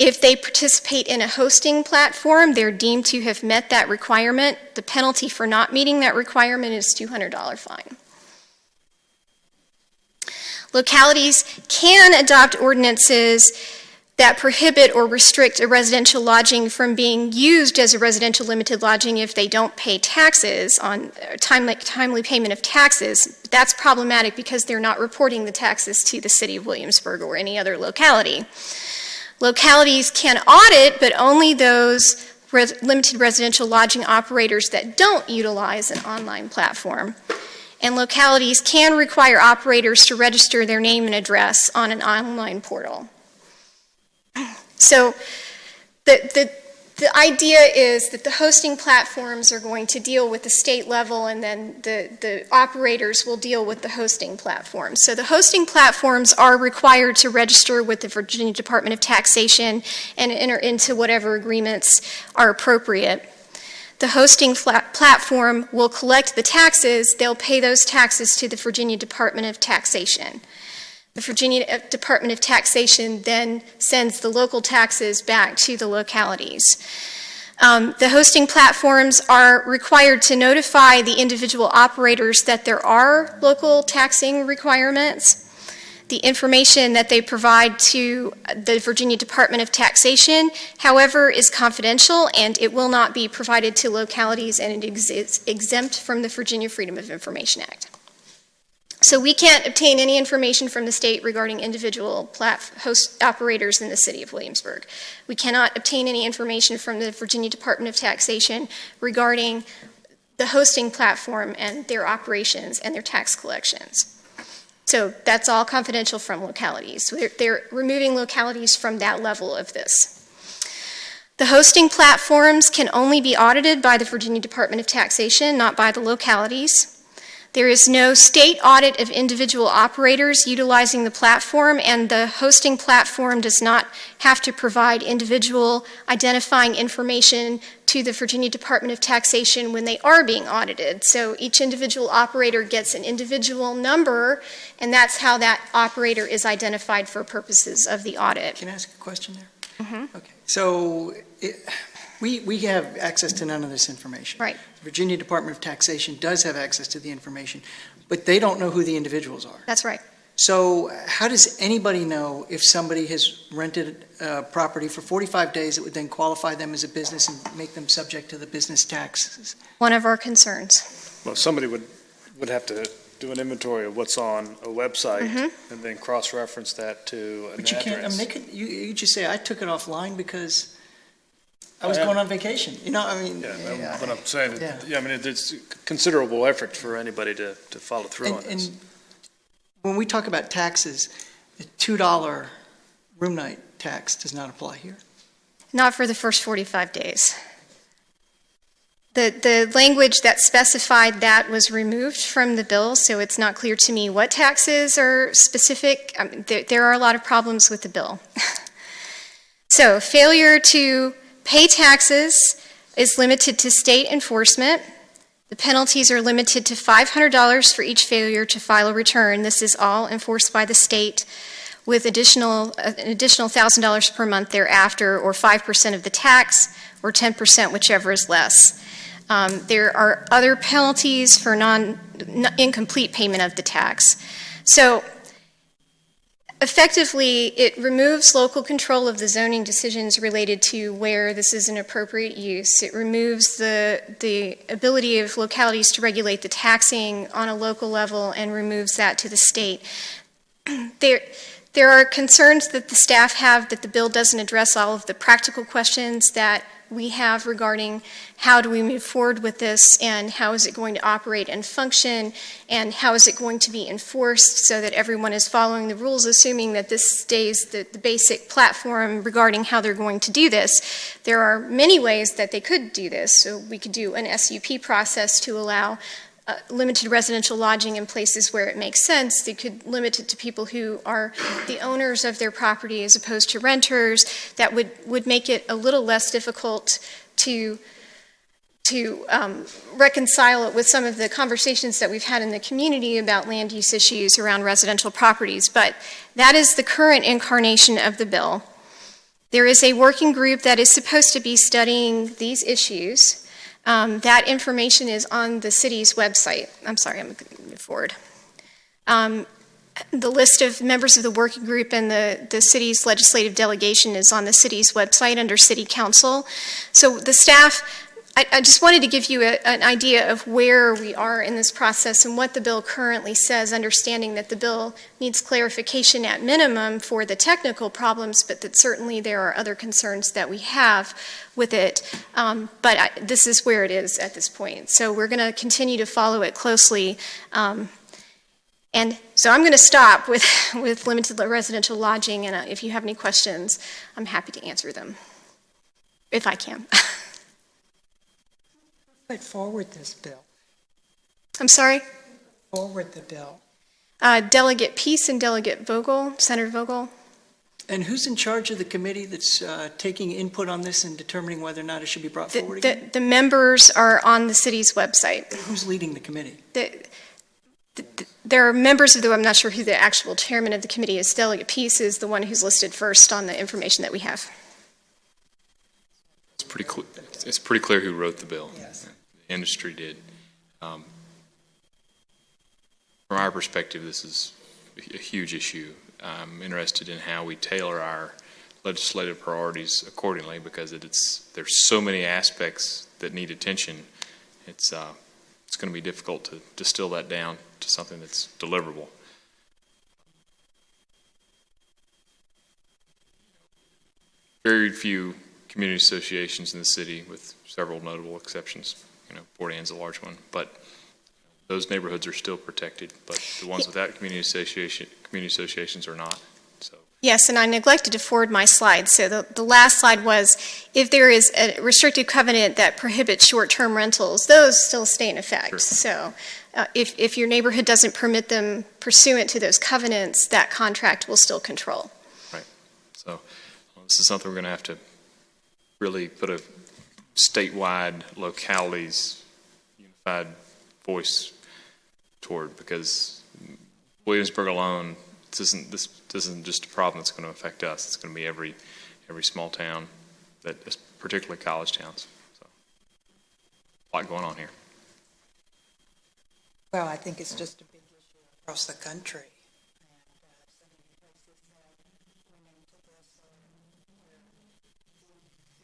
If they participate in a hosting platform, they're deemed to have met that requirement. The penalty for not meeting that requirement is $200 fine. Localities can adopt ordinances that prohibit or restrict a residential lodging from being used as a residential limited lodging if they don't pay taxes on timely payment of taxes. That's problematic because they're not reporting the taxes to the city of Williamsburg or any other locality. Localities can audit, but only those limited residential lodging operators that don't utilize an online platform. And localities can require operators to register their name and address on an online portal. So the idea is that the hosting platforms are going to deal with the state level, and then the operators will deal with the hosting platforms. So the hosting platforms are required to register with the Virginia Department of Taxation and enter into whatever agreements are appropriate. The hosting platform will collect the taxes. They'll pay those taxes to the Virginia Department of Taxation. The Virginia Department of Taxation then sends the local taxes back to the localities. The hosting platforms are required to notify the individual operators that there are local taxing requirements. The information that they provide to the Virginia Department of Taxation, however, is confidential, and it will not be provided to localities, and it is exempt from the Virginia Freedom of Information Act. So we can't obtain any information from the state regarding individual host operators in the city of Williamsburg. We cannot obtain any information from the Virginia Department of Taxation regarding the hosting platform and their operations and their tax collections. So that's all confidential from localities. So they're removing localities from that level of this. The hosting platforms can only be audited by the Virginia Department of Taxation, not by the localities. There is no state audit of individual operators utilizing the platform, and the hosting platform does not have to provide individual identifying information to the Virginia Department of Taxation when they are being audited. So each individual operator gets an individual number, and that's how that operator is identified for purposes of the audit. Can I ask a question there? Mm-hmm. Okay. So we have access to none of this information. Right. The Virginia Department of Taxation does have access to the information, but they don't know who the individuals are. That's right. So how does anybody know if somebody has rented a property for 45 days that would then qualify them as a business and make them subject to the business taxes? One of our concerns. Well, somebody would have to do an inventory of what's on a website and then cross-reference that to an But you can't, I address. mean, you just say, I took it offline because I was going on vacation. You know, I mean. Yeah, but I'm saying, Yeah. I mean, it's considerable effort for anybody to follow through on this. And when we talk about taxes, the $2 room night tax does not apply here. Not for the first 45 days. The language that specified that was removed from the bill, so it's not clear to me what taxes are specific. There are a lot of problems with the bill. So failure to Pay taxes is limited to state enforcement. The penalties are limited to $500 for each failure to file a return. This is all enforced by the state, with an additional $1,000 per month thereafter, or 5% of the tax, or 10%, whichever is less. There are other penalties for incomplete payment of the tax. So effectively, it removes local control of the zoning decisions related to where this is an appropriate use. It removes the ability of localities to regulate the taxing on a local level and removes that to the state. There are concerns that the staff have that the bill doesn't address all of the practical questions that we have regarding how do we move forward with this, and how is it going to operate and function, and how is it going to be enforced so that everyone is following the rules, assuming that this stays the basic platform regarding how they're going to do this. There are many ways that they could do this. So we could do an SUP process to allow limited residential lodging in places where it makes sense. They could limit it to people who are the owners of their property as opposed to renters. That would make it a little less difficult to reconcile it with some of the conversations that we've had in the community about land use issues around residential properties. But that is the current incarnation of the bill. There is a working group that is supposed to be studying these issues. That information is on the city's website. I'm sorry, I'm going to move forward. The list of members of the working group and the city's legislative delegation is on the city's website under City Council. So the staff, I just wanted to give you an idea of where we are in this process and what the bill currently says, understanding that the bill needs clarification at minimum for the technical problems, but that certainly there are other concerns that we have with it. But this is where it is at this point. So we're going to continue to follow it closely. And so I'm going to stop with limited residential lodging, and if you have any questions, I'm happy to answer them, if I can. Put forward this bill. I'm sorry? Forward the bill. Delegate Peace and Delegate Vogel, Senator Vogel. And who's in charge of the committee that's taking input on this and determining whether or not it should be brought forward again? The members are on the city's website. Who's leading the committee? There are members of I'm not sure who the actual chairman of the committee is. Delegate Peace is the one who's listed first on the information that we have. It's pretty clear who wrote the bill. Yes. The industry did. From our perspective, this is a huge issue. I'm interested in how we tailor our legislative priorities accordingly, because there's so many aspects that need attention. It's going to be difficult to distill that down to something that's deliverable. Very few community associations in the city, with several notable exceptions. Port Ann's a large one, but those neighborhoods are still protected. But the ones without community associations are not. So. Yes, and I neglected to forward my slide. So the last slide was, if there is a restrictive covenant that prohibits short-term rentals, those still stay in effect. Sure. So if your neighborhood doesn't permit them pursuant to those covenants, that contract will still control. Right. So this is something we're going to have to really put a statewide, localities, unified voice toward, because Williamsburg alone, this isn't just a problem that's going to affect us. It's going to be every small town, particularly college towns. So, a lot going on here. Well, I think it's just a big issue across the country.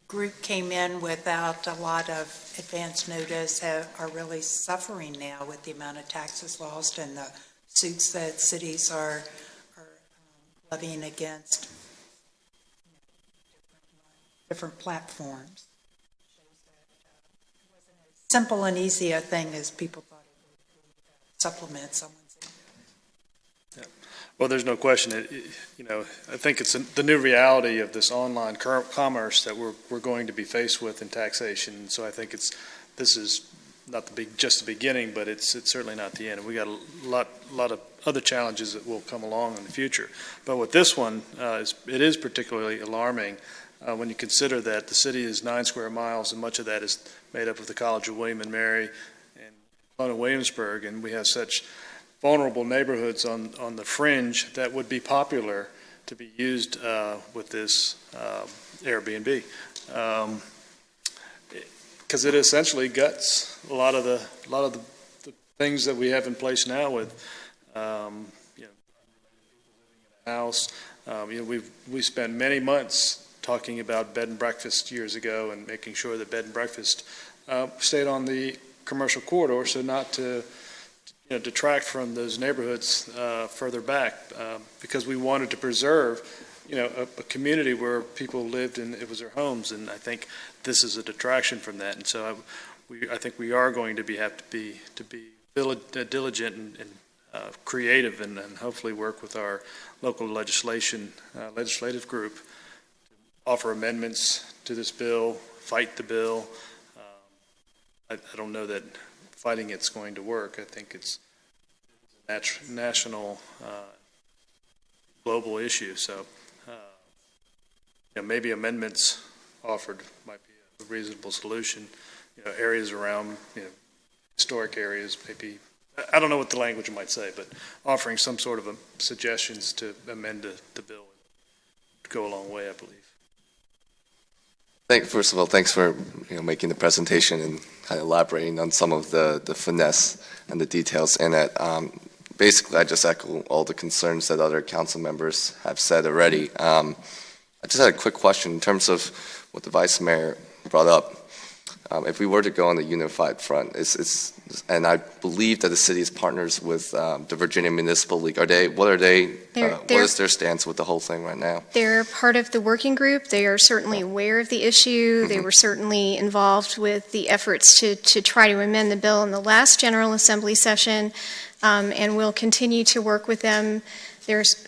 Group came in without a lot of advance notice, are really suffering now with the amount of taxes lost and the suits that cities are levying against different platforms. Simple and easy a thing as people thought it would be to supplement someone's income. Yeah. Well, there's no question. I think it's the new reality of this online commerce that we're going to be faced with in taxation. So I think this is not just the beginning, but it's certainly not the end. And we got a lot of other challenges that will come along in the future. But with this one, it is particularly alarming when you consider that the city is 9 square miles, and much of that is made up of the College of William and Mary and Sloan Williamsburg, and we have such vulnerable neighborhoods on the fringe that would be popular to be used with this Airbnb. Because it essentially guts a lot of the things that we have in place now with, house. We spent many months talking about bed and breakfast years ago and making sure that bed and breakfast stayed on the commercial corridor, so not to detract from those neighborhoods further back, because we wanted to preserve a community where people lived and it was their homes, and I think this is a detraction from that. And so I think we are going to have to be diligent and creative, and hopefully work with our local legislative group to offer amendments to this bill, fight the bill. I don't know that fighting it's going to work. I think it's a national, global issue. So maybe amendments offered might be a reasonable solution. Areas around historic areas, maybe, I don't know what the language might say, but offering some sort of suggestions to amend the bill would go a long way, I believe. First of all, thanks for making the presentation and kind of elaborating on some of the finesse and the details in it. Basically, I just echo all the concerns that other council members have said already. I just had a quick question in terms of what the Vice Mayor brought up. If we were to go on the unified front, and I believe that the city is partners with the Virginia Municipal League. What is their stance with the whole thing right now? They're part of the working group. They are certainly aware of the issue. They were certainly involved with the efforts to try to amend the bill in the last General Assembly session, and we'll continue to work with them. There's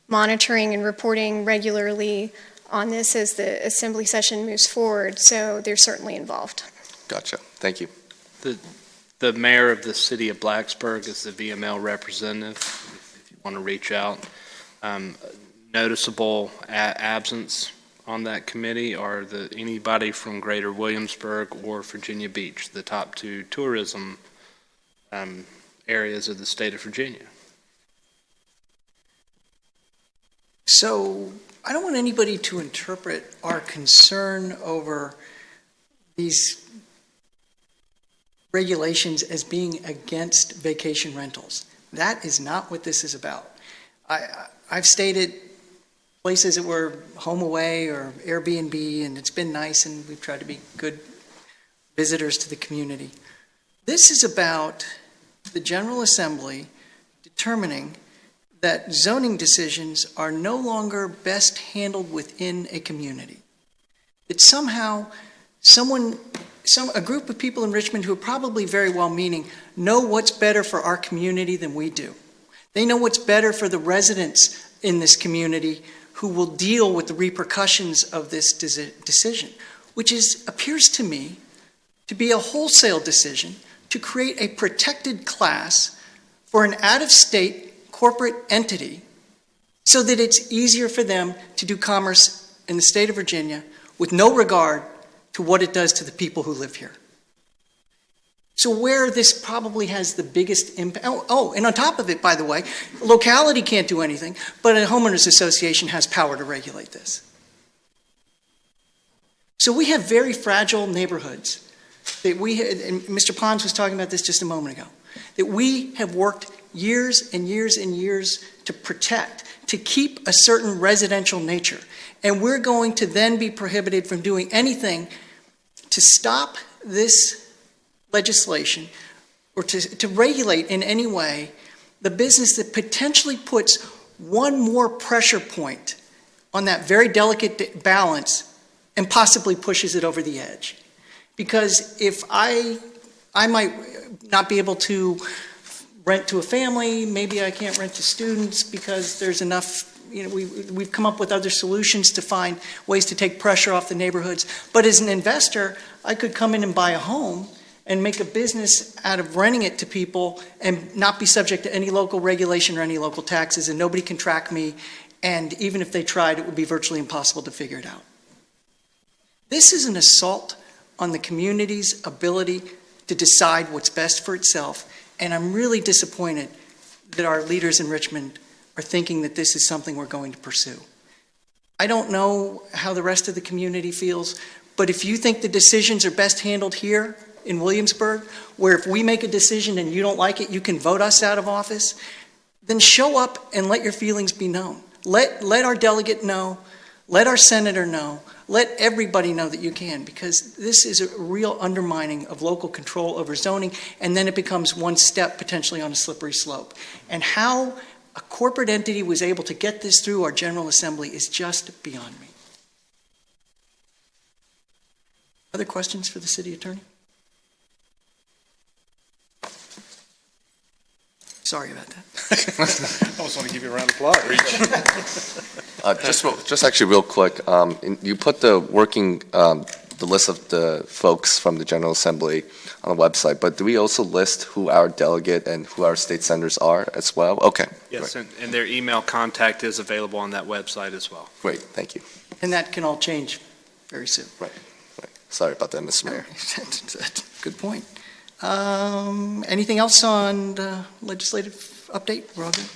monitoring and reporting regularly on this as the Assembly session moves forward, so they're certainly involved. Gotcha. Thank you. The mayor of the city of Blacksburg is the VML representative, if you want to reach out. Noticeable absence on that committee are anybody from Greater Williamsburg or Virginia Beach, the top two tourism areas of the state of Virginia. So I don't want anybody to interpret our concern over these regulations as being against vacation rentals. That is not what this is about. I've stayed at places that were home away or Airbnb, and it's been nice, and we've tried to be good visitors to the community. This is about the General Assembly determining that zoning decisions are no longer best handled within a community. That somehow a group of people in Richmond who are probably very well-meaning know what's better for our community than we do. They know what's better for the residents in this community who will deal with the repercussions of this decision, which appears to me to be a wholesale decision to create a protected class for an out-of-state corporate entity so that it's easier for them to do commerce in the state of Virginia with no regard to what it does to the people who live here. So where this probably has the biggest impact, and on top of it, by the way, locality can't do anything, but a homeowners association has power to regulate this. So we have very fragile neighborhoods that and Mr. Pons was talking about this just a moment ago, that we have worked years and years and years to protect, to keep a certain residential nature. And we're going to then be prohibited from doing anything to stop this legislation or to regulate in any way the business that potentially puts one more pressure point on that very delicate balance and possibly pushes it over the edge. Because if I might not be able to rent to a family, maybe I can't rent to students because there's enough, we've come up with other solutions to find ways to take pressure off the neighborhoods. But as an investor, I could come in and buy a home and make a business out of renting it to people and not be subject to any local regulation or any local taxes, and nobody can track me, and even if they tried, it would be virtually impossible to figure it out. This is an assault on the community's ability to decide what's best for itself, and I'm really disappointed that our leaders in Richmond are thinking that this is something we're going to pursue. I don't know how the rest of the community feels, but if you think the decisions are best handled here in Williamsburg, where if we make a decision and you don't like it, you can vote us out of office, then show up and let your feelings be known. Let our delegate know, let our senator know, let everybody know that you can, because this is a real undermining of local control over zoning, and then it becomes one step potentially on a slippery slope. And how a corporate entity was able to get this through our General Assembly is just beyond me. Other questions for the city attorney? Sorry about that. I just want to give you a round of applause. Just actually real quick, you put the list of the folks from the General Assembly on the website, but do we also list who our delegate and who our state senators are as well? Okay. Yes, and their email contact is available on that website as well. Great, thank you. And that can all change very soon. Right. Sorry about that, Mr. Mayor. Good point. Anything else on legislative update? We're all good.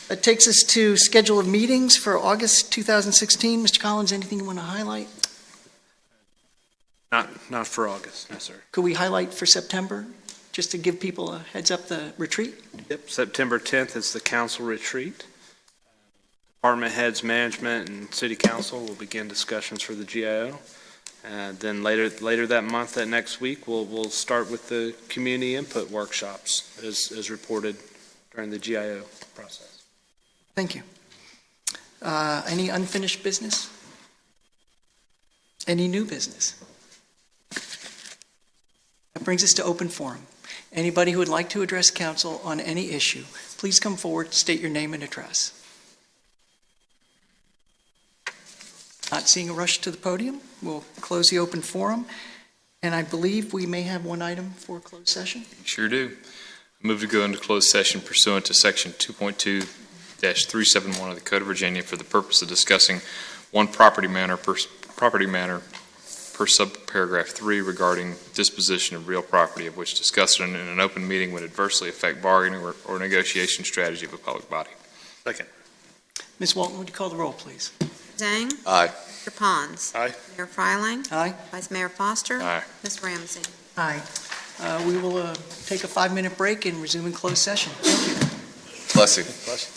That takes us to schedule of meetings for August 2016. Mr. Collins, anything you want to highlight? Not for August, no, sir. Could we highlight for September, just to give people a heads up, the retreat? Yep, September 10th is the council retreat. Department heads, management, and city council will begin discussions for the GIO. Then later that month, that next week, we'll start with the community input workshops as reported during the GIO process. Thank you. Any unfinished business? Any new business? That brings us to open forum. Anybody who would like to address council on any issue, please come forward, state your name and address. Not seeing a rush to the podium, we'll close the open forum. And I believe we may have one item for closed session. Sure do. I move to go into closed session pursuant to Section 2.2-371 of the Code of Virginia for the purpose of discussing one property matter per subparagraph 3 regarding disposition of real property of which discussion in an open meeting would adversely affect bargaining or negotiation strategy of a public body. Second. Ms. Walton, would you call the roll, please? Zhang. Aye. Mr. Pons. Aye. Mayor Freiling. Aye. Vice Mayor Foster. Aye. Ms. Ramsey. Aye. We will take a 5-minute break and resume in closed session. Thank you. Bless you. Bless you.